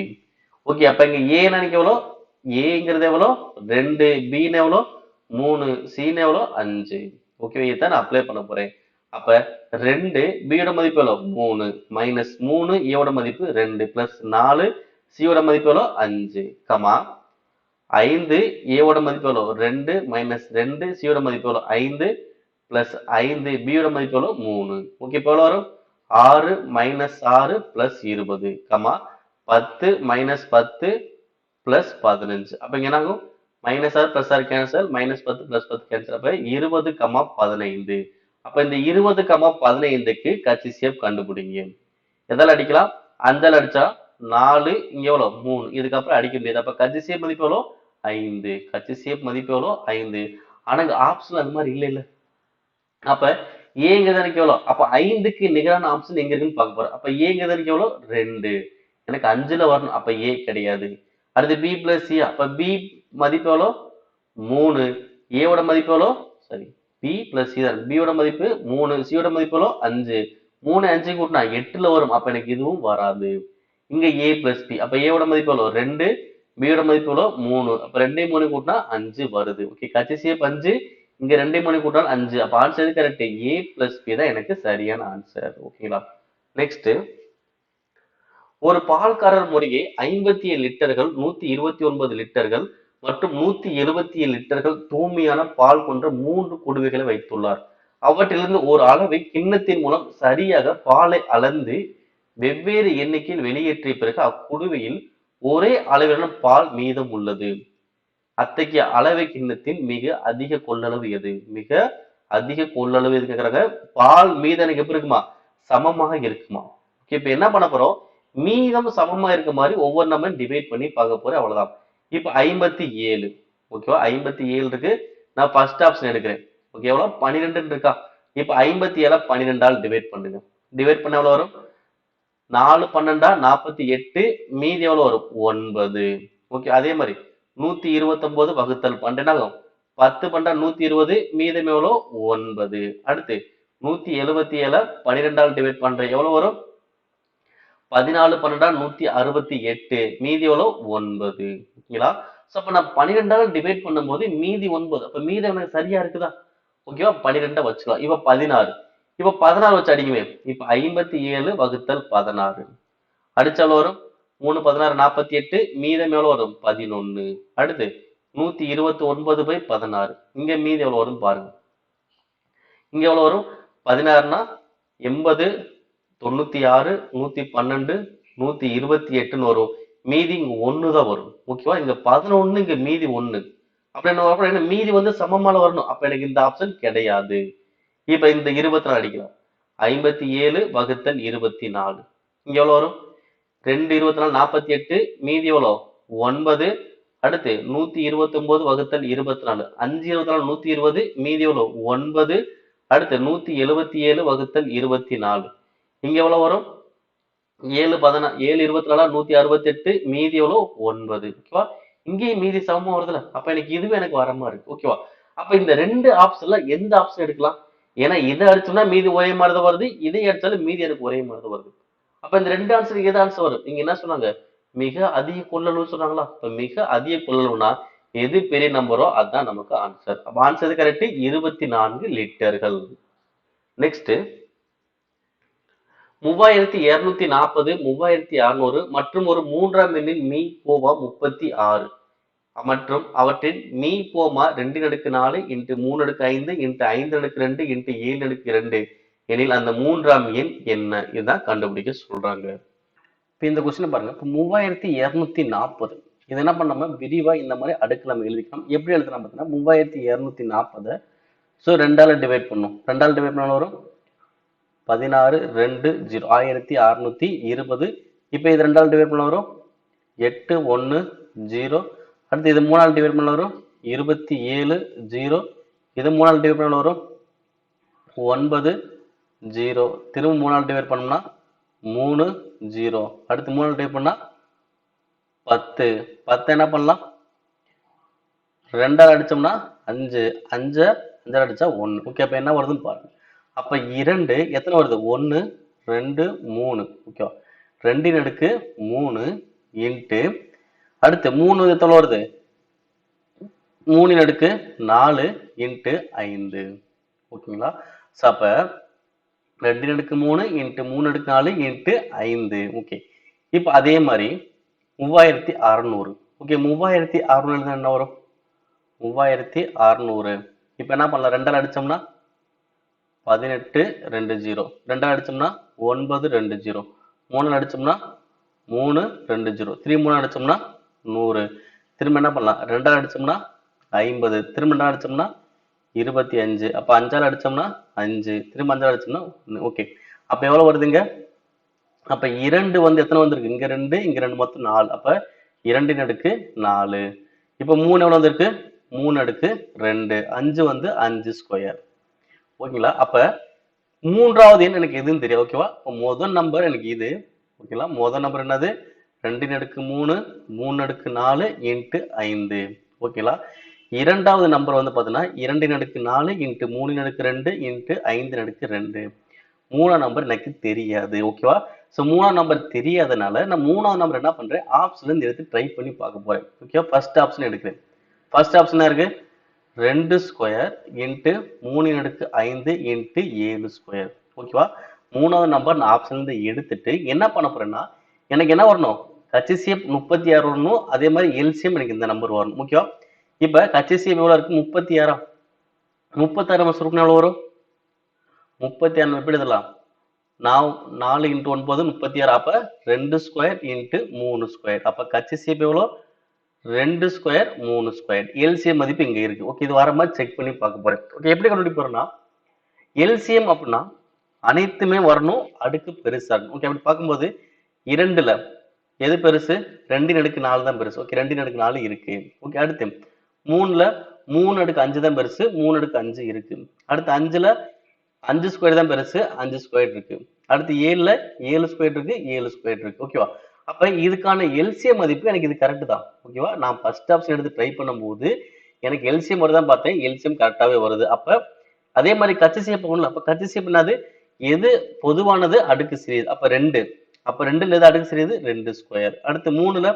Okay அப்ப இங்க A னா எவ்வளோ ஏங்கிறது எவ்வளோ 2 B-னா எவ்வளோ 3 C-னா எவ்வளோ 5. ஓகே இதை நான் அப்ளை பண்ண போறேன். அப்ப 2 B-யோட மதிப்பு எவ்வளோ 3 மைனஸ் 3 A-யோட மதிப்பு 2 பிளஸ் 4 C-யோட மதிப்பு எவ்வளோ 5 கமா 5 A-யோட மதிப்பு எவ்வளோ 2 மைனஸ் 2 C-யோட மதிப்பு எவ்வளோ 5 பிளஸ் 5 B-யோட மதிப்பு எவ்வளோ 3. ஓகே இப்போ எவ்வளோ வரும் 6 minus 6 plus 20 comma 10 minus 10 plus 15. அப்ப இங்க என்ன ஆகும் minus 6 plus 6 cancel minus 10 plus 10 cancel. அப்ப 20, 15. அப்ப இந்த 20, 15க்கு HCF கண்டுபிடிங்க. எதால அடிக்கலாம் 5ஆல் அடிச்சா 4 இங்க எவ்வளோ 3 இதுக்கப்புறம் அடிக்க முடியாது. அப்ப HCF மதிப்பு எவ்வளோ 5. HCF மதிப்பு எவ்வளோ 5. ஆனா இங்க ஆப்ஷன் அது மாதிரி இல்ல அப்ப ஏங்கிறது எனக்கு எவ்வளோ அப்ப 5க்கு நிகரான ஆப்ஷன் எங்க இருக்குன்னு பார்க்க போறேன். அப்ப ஏங்கிறது எனக்கு எவ்வளோ 2 எனக்கு 5ல வரணும். அப்ப A கிடையாது. அடுத்து B பிளஸ் C. அப்ப B மதிப்பு எவ்வளோ 3 A-வோட மதிப்பு எவ்வளோ சரி B பிளஸ் C தான். B-யோட மதிப்பு 3 C-யோட மதிப்பு எவ்வளோ 5 3 5 கூட்டினா 8ல வரும். அப்ப எனக்கு இதுவும் வராது. இங்க A பிளஸ் B. அப்ப A-வோட மதிப்பு எவ்வளோ 2 B-யோட மதிப்பு எவ்வளோ 3. அப்ப 2 3 கூட்டினா 5 வருது. ஓகே HCF 5 இங்க 2 3 கூட்டினா 5. அப்ப answer correct A plus B தான் எனக்கு சரியான ஆன்சர். ஓகேங்களா? நெக்ஸ்ட் ஒரு பால்காரர் முறையே 57 லிட்டர்கள் 129 லிட்டர்கள் மற்றும் 177 லிட்டர்கள் தூய்மையான பால் கொண்ட 3 குடுவைகளை வைத்துள்ளார். அவற்றிலிருந்து ஒரு அளவை கிண்ணத்தின் மூலம் சரியாக பாலை அளந்து வெவ்வேறு எண்ணிக்கையில் வெளியேற்றிய பிறகு அக்குடுவையில் ஒரே அளவிலான பால் மீதம் உள்ளது. அத்தகைய அளவை கிண்ணத்தின் மிக அதிக கொள்ளளவு எது? மிக அதிக கொள்ளளவு எது கேக்குறாங்க. பால் மீதம் எனக்கு எப்படி இருக்குமா? சமமாக இருக்குமா? இப்ப என்ன பண்ண போறோம்? மீதம் சமமா இருக்க மாதிரி ஒவ்வொரு நம்ம டிவைட் பண்ணி பார்க்க போறோம். அவ்வளவுதான். இப்ப 57. ஓகேவா? 57 இருக்கு. நான் ஃபர்ஸ்ட் ஆப்ஷன் எடுக்கிறேன். ஓகே, எவ்வளவு? 12 இருக்கா? இப்ப 57 12ஆல் டிவைட் பண்ணுங்க. டிவைட் பண்ண எவ்வளவு வரும்? 4 12 48. மீதி எவ்வளவு வரும்? 9. ஓகே, அதே மாதிரி 129 வகுத்தல் 12 ஆகும். 10 12 120. மீதம் எவ்வளவு? 9. அடுத்து 177 12ஆல் டிவைட் பண்றேன். எவ்வளவு வரும்? 14 12 168. மீதி எவ்வளவு? 9. ஓகேங்களா? சோ அப்ப நான் 12ஆல் டிவைட் பண்ணும்போது மீதி 9. அப்ப மீதம் எனக்கு சரியா இருக்குதா? ஓகேவா? 12 வச்சுக்கலாம். இப்ப 16. இப்ப 16 வச்சு அடிக்குமே. இப்ப 57 வகுத்தல் 16 அடிச்ச எவ்வளவு வரும்? 3 16 48. மீதம் எவ்வளவு வரும்? 11. அடுத்து 129/16. இங்க மீதி எவ்வளவு வரும் பாருங்க. இங்க எவ்வளவு வரும்? 16னா 80 96 112 128ன்னு வரும். மீதி இங்க 1 தான் வரும். ஓகேவா? இங்க 11, இங்க மீதி 1. அப்ப என்ன மீதி வந்து சமமால வரணும். அப்ப எனக்கு இந்த ஆப்ஷன் கிடையாது. இப்ப இந்த 24 அடிக்கலாம். 57 வகுத்தல் 24. இங்க எவ்வளவு வரும்? 2 24 48. மீதி எவ்வளவு? 9. அடுத்து 129 வகுத்தல் 24. 5 24 120. மீதி எவ்வளவு? 9. அடுத்து 177 வகுத்தல் 24. இங்க எவ்வளவு வரும்? 7 24 168. மீதி எவ்வளவு? 9. ஓகேவா? இங்கேயும் மீதி சமமா வருதுல. அப்ப எனக்கு இதுவே எனக்கு வர மாதிரி இருக்கு. ஓகேவா? அப்ப இந்த ரெண்டு ஆப்ஷன்ல எந்த ஆப்ஷன் எடுக்கலாம்? ஏன்னா இதை அடிச்சோம்னா மீதி ஒரே மாதிரி தான் வருது. இதை அடிச்சாலும் மீதி எனக்கு ஒரே மாதிரி தான் வருது. அப்ப இந்த ரெண்டு ஆன்சருக்கு எது ஆன்சர் வரும்? நீங்க என்ன சொன்னாங்க? மிக அதிக கொள்ளளவு சொன்னாங்களா? இப்ப மிக அதிக கொள்ளளவுனா எது பெரிய நம்பரோ அதுதான் நமக்கு ஆன்சர். அப்ப ஆன்சர் கரெக்ட். 24 லிட்டர்கள். நெக்ஸ்ட் 3240 3600 மற்றும் ஒரு மூன்றாம் எண்ணின் மீ போவா 36 மற்றும் அவற்றின் மீ போமா 2/4 × 3/5 × 5/2 × 7/2 எனில் அந்த மூன்றாம் எண் என்ன? இதுதான் கண்டுபிடிக்க சொல்றாங்க. இப்ப இந்த கொஸ்டின் பாருங்க. இப்ப 3240 இது என்ன பண்ணாம விரிவா இந்த மாதிரி அடுக்கு நம்ம எழுதிக்கலாம். எப்படி எழுதலாம் பார்த்தீங்கன்னா 3240 ஸோ 2ஆல் டிவைட் பண்ணும். 2ஆல் டிவைட் பண்ண வரும் 16 2 0 1620. இப்போ இது 2ஆல் டிவைட் பண்ண வரும் 8 1 0. அடுத்து இது 3ஆல் டிவைட் பண்ண வரும் 27 0. இது 3ஆல் டிவைட் பண்ண வரும் 9 0. திரும்ப 3ஆல் டிவைட் பண்ணோம்னா 3 0. அடுத்து 3ஆல் டிவைட் பண்ணா 10. 10 என்ன பண்ணலாம்? 2ஆல் அடிச்சோம்னா 5 5 5ஆல் அடிச்சா 1. ஓகே, அப்ப என்ன வருதுன்னு பாருங்க. அப்ப 2 எத்தனை வருது? 1 2 3. ஓகேவா? 2/3 இன்ட்டு அடுத்து 3 எத்தனை வருது? 3/4 இன்ட்டு 5. ஓகேங்களா? அப்ப 2/3 இன்ட்டு 3/4 இன்ட்டு 5. ஓகே, இப்ப அதே மாதிரி 3600. ஓகே, 3600 என்ன வரும்? 3600. இப்ப என்ன பண்ணலாம்? 2ஆல் அடிச்சோம்னா 18 2 0. 2ஆல் அடிச்சோம்னா 9 2 0. 3ஆல் அடிச்சோம்னா 3 2 0. 3 அடிச்சோம்னா 100. திரும்ப என்ன பண்ணலாம்? 2ஆல் அடிச்சோம்னா 50. திரும்ப 2ஆல் அடிச்சோம்னா 25. அப்ப 5ஆல் அடிச்சோம்னா 5. திரும்ப 5ஆல் அடிச்சோம்னா 1. ஓகே, அப்ப எவ்வளவு வருதுங்க? அப்ப 2 வந்து எத்தனை வந்திருக்கு? இங்க 2 இங்க 2 மொத்தம் 4. அப்ப 2/4. இப்ப 3 எவ்வளவு வந்திருக்கு? 3/2. 5 வந்து 5 ஸ்கொயர். ஓகேங்களா? அப்ப மூன்றாவது எண் எனக்கு எதுன்னு தெரியும். ஓகேவா? முதல் நம்பர் எனக்கு இது. ஓகேங்களா? முதல் நம்பர் என்னது? 2/3 3/4 இன்ட்டு 5. ஓகேங்களா? இரண்டாவது நம்பர் வந்து பார்த்தீங்கன்னா 2/4 இன்ட்டு 3/2 இன்ட்டு 5/2. மூணாம் நம்பர் எனக்கு தெரியாது. ஓகேவா? ஸோ மூணாம் நம்பர் தெரியாதனால நான் மூணாவது நம்பர் என்ன பண்றேன்? ஆப்ஷன்ல இருந்து எடுத்து ட்ரை பண்ணி பார்க்க போறேன். ஓகேவா? ஃபர்ஸ்ட் ஆப்ஷன் எடுக்கிறேன். ஃபர்ஸ்ட் ஆப்ஷனா இருக்கு 2 ஸ்கொயர் இன்ட்டு 3/5 இன்ட்டு 7 ஸ்கொயர். ஓகேவா? மூணாவது நம்பர் நான் ஆப்ஷன்ல இருந்து எடுத்துட்டு என்ன பண்ண போறேன்னா எனக்கு என்ன வரணும்? HCF 36 வரணும், அதே மாதிரி LCM எனக்கு இந்த நம்பர் வரணும். ஓகேவா? இப்ப HCF எவ்வளவு இருக்கு? 36. 36 சுருக்குனா எவ்வளவு வரும்? 36 எப்படி எழுதலாம்? 4 × 9 36. அப்ப 2 ஸ்கொயர் × 3 ஸ்கொயர். அப்ப HCF எவ்வளோ? 2 ஸ்கொயர் 3 ஸ்கொயர். LCM மதிப்பு இங்க இருக்கு. ஓகே, இது வர மாதிரி செக் பண்ணி பார்க்க போறேன். ஓகே, எப்படி கண்டுபிடிக்க போறோம்னா LCM அப்படின்னா அனைத்துமே வரணும், அடுக்கு பெருசா இருக்கும். ஓகே, அப்படி பார்க்கும்போது 2ல எது பெருசு? 2 × 4 தான் பெருசு. ஓகே, 2 × 4 இருக்கு. ஓகே, அடுத்து 3ல 3 × 5 தான் பெருசு, 3 × 5 இருக்கு. அடுத்து 5ல 5 ஸ்கொயர் தான் பெருசு, 5 ஸ்கொயர் இருக்கு. அடுத்து 7ல 7 ஸ்கொயர் இருக்கு, 7 ஸ்கொயர் இருக்கு. ஓகேவா? அப்ப இதுக்கான LCM மதிப்பு எனக்கு இது கரெக்ட் தான். ஓகேவா? நான் ஃபர்ஸ்ட் ஆப்ஷன் எடுத்து ட்ரை பண்ணும்போது எனக்கு LCM வருதான் பார்த்தேன், LCM கரெக்டாவே வருது. அப்ப அதே மாதிரி HCF போகணும். அப்ப HCF என்னது? எது பொதுவானது அடுக்கு சிறியது? அப்ப 2. அப்ப 2ல எது அடுக்கு சிறியது? 2 ஸ்கொயர். அடுத்து 3ல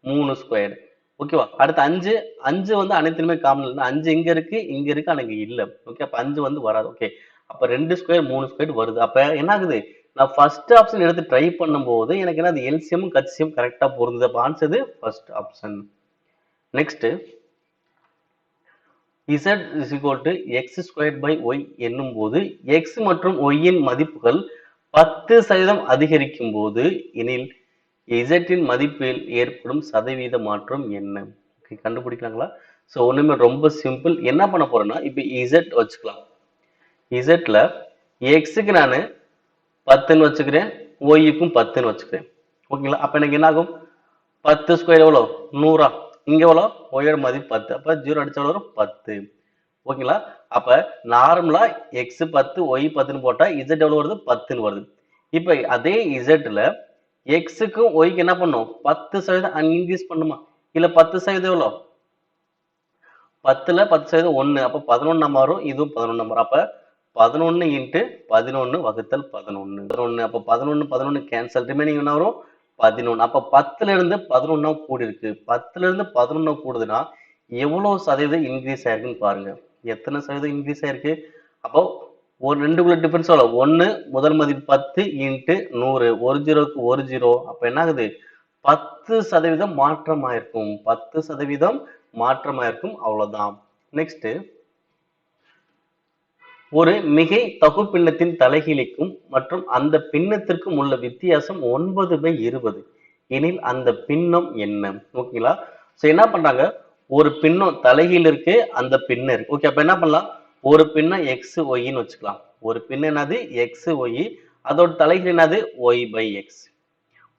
3 ஸ்கொயர். ஓகேவா? அடுத்து 5. 5 வந்து அனைத்துமே காமன் இல்லை. 5 இங்க இருக்கு, இங்க இருக்கு, ஆனா இங்க இல்ல. ஓகே, அப்ப 5 வந்து வராது. ஓகே, அப்ப 2 ஸ்கொயர் 3 ஸ்கொயர் வருது. அப்ப என்ன ஆகுது? நான் ஃபர்ஸ்ட் ஆப்ஷன் எடுத்து ட்ரை பண்ணும்போது எனக்கு என்ன, அது LCM HCM கரெக்டா பொருந்தது. அப்ப answer first option. Next, z is equal to x squared by y என்னும் போது x மற்றும் y இன் மதிப்புகள் 10% அதிகரிக்கும் போது எனில் z இன் மதிப்பில் ஏற்படும் சதவீத மாற்றம் என்ன? கண்டுபிடிக்கலாங்களா? ஸோ ஒண்ணுமே ரொம்ப சிம்பிள். என்ன பண்ண போறேன்னா இப்போ z வச்சுக்கலாம். zல xக்கு நான் 10ன்னு வச்சுக்கிறேன், yக்கும் 10ன்னு வச்சுக்கிறேன். ஓகேங்களா? அப்ப எனக்கு என்ன ஆகும்? 10 ஸ்கொயர் எவ்வளோ? 100. இங்க எவ்வளோ? ஒயோட மதிப்பு 10. அப்ப 0 அடிச்சா வரும் 10. ஓகேங்களா? அப்ப நார்மலா x 10 y 10ன்னு போட்டா z எவ்வளவு வருது? 10ன்னு வருது. இப்ப அதே zல x-க்கும் y-க்கு என்ன பண்ணும்? 10% இன்க்ரீஸ் பண்ணுமா? இல்ல 10% எவ்வளோ? 10ல 10% 1. அப்ப 11 மாறும், இதுவும் 11 மாறும். அப்ப 11 × 11 வகுத்தல் 11. 11. அப்ப 11 11 கேன்சல். ரிமைனிங் என்ன வரும்? 11. அப்ப 10ல இருந்து 11 கூடி இருக்கு. 10ல இருந்து 11 கூடுதுன்னா எவ்வளவு சதவீதம் இன்க்ரீஸ் ஆயிருக்குன்னு பாருங்க. எத்தனை சதவீதம் இன்க்ரீஸ் ஆயிருக்கு? அப்போ ஒரு ரெண்டுக்குள்ள டிஃபரன்ஸ் எவ்வளோ? 1 முதல் மதிப்பு 10 × 100. ஒரு ஜீரோக்கு ஒரு ஜீரோ. அப்ப என்ன ஆகுது? 10% மாற்றம் ஆயிருக்கும். 10% மாற்றம் ஆயிருக்கும். அவ்வளவுதான். நெக்ஸ்ட், ஒரு மிகை தகு பின்னத்தின் தலைகீழிக்கும் மற்றும் அந்த பின்னத்திற்கும் உள்ள வித்தியாசம் 9/20 எனில் அந்த பின்னம் என்ன? ஓகேங்களா? சோ என்ன பண்றாங்க? ஒரு பின்னம் தலைகீழ் இருக்கு, அந்த பின்னம் இருக்கு. ஓகே, அப்ப என்ன பண்ணலாம்? ஒரு பின்னம் x yன்னு வச்சுக்கலாம். ஒரு பின்னம் என்னது? x y. அதோட தலைகீழ் என்னது? y/x.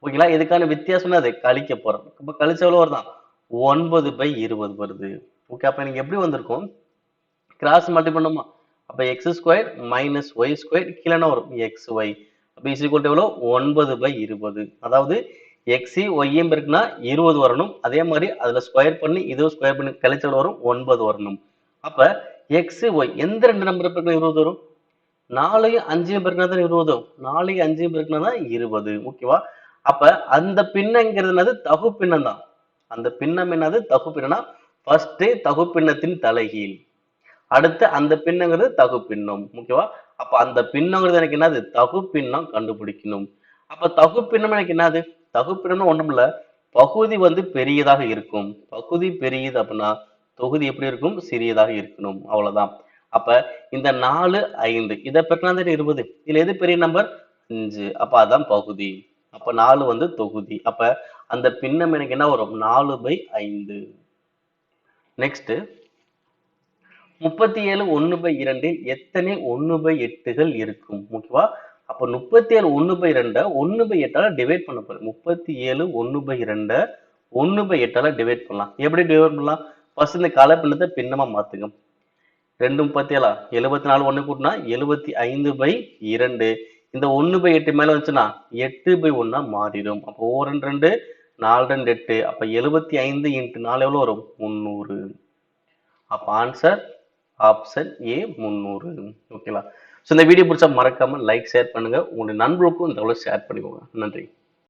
ஓகேங்களா? இதுக்கான வித்தியாசம் என்னது? கழிக்க போறோம். அப்ப கழிச்ச எவ்வளவு வருதான்? 9/20 வருது. ஓகே, அப்ப எனக்கு எப்படி வந்திருக்கும்? கிராஸ் மல்டி பண்ணுமா? அப்ப x² - y² கீழே என்ன வரும்? xy. அப்ப இஸ் ஈக்குவல் டு எவ்வளோ? 9/20. அதாவது x y பெருக்குனா 20 வரணும். அதே மாதிரி அதுல ஸ்கொயர் பண்ணி இதுவும் ஸ்கொயர் பண்ணி கழிச்சல் வரும், 9 வரணும். அப்ப x y எந்த ரெண்டு நம்பர் பெருக்கினா 20 வரும்? 4யும் 5யும் பெருக்கினா தான் 20 வரும். 4யும் 5யும் பெருக்கினா தான் 20. ஓகேவா? அப்ப அந்த பின்னங்கிறது என்னது? தகு பின்னம் தான். அந்த பின்னம் என்னது? தகு பின்னம்னா ஃபர்ஸ்ட் தகு பின்னத்தின் தலைகீழ், அடுத்து அந்த பின்னங்கிறது தகு பின்னம். ஓகேவா? அப்ப அந்த பின்னங்கிறது எனக்கு என்னது? தகு பின்னம் கண்டுபிடிக்கணும். அப்ப தகு பின்னம் எனக்கு என்னது? தகு பின்னம் ஒண்ணும் இல்ல, பகுதி வந்து பெரியதாக இருக்கும். பகுதி பெரியது அப்படின்னா தொகுதி எப்படி இருக்கும்? சிறியதாக இருக்கணும். அவ்வளவுதான். அப்ப இந்த 4 5 இதை பெருக்கினா 20. இதுல எது பெரிய நம்பர்? 5. அப்ப அதான் பகுதி. அப்ப 4 வந்து தொகுதி. அப்ப அந்த பின்னம் எனக்கு என்ன வரும்? 4/5. நெக்ஸ்ட், 37 1/2 எத்தனை 1/8கள் இருக்கும்? ஓகேவா? அப்ப 37 1/2 1/8ஆல டிவைட் பண்ண போறேன். 37 1/2 1/8ஆல டிவைட் பண்ணலாம். எப்படி டிவைட் பண்ணலாம்? ஃபர்ஸ்ட் இந்த கலப்பின்னத்தை பின்னமா மாத்துங்க. 2 37 74 1 கூட்டினா 75/2. இந்த 1/8 மேல வந்துச்சுன்னா 8/1 மாறிடும். அப்போ 2 2 4 2 8. அப்ப 75 × 4 எவ்வளவு வரும்? 300. அப்ப ஆன்சர் ஆப்ஷன் ஏ 300. ஓகேங்களா? ஸோ இந்த வீடியோ பிடிச்சா மறக்காம லைக் ஷேர் பண்ணுங்க. உங்களுடைய நண்பர்களுக்கும் இந்த ஷேர் பண்ணிக்கோங்க. நன்றி.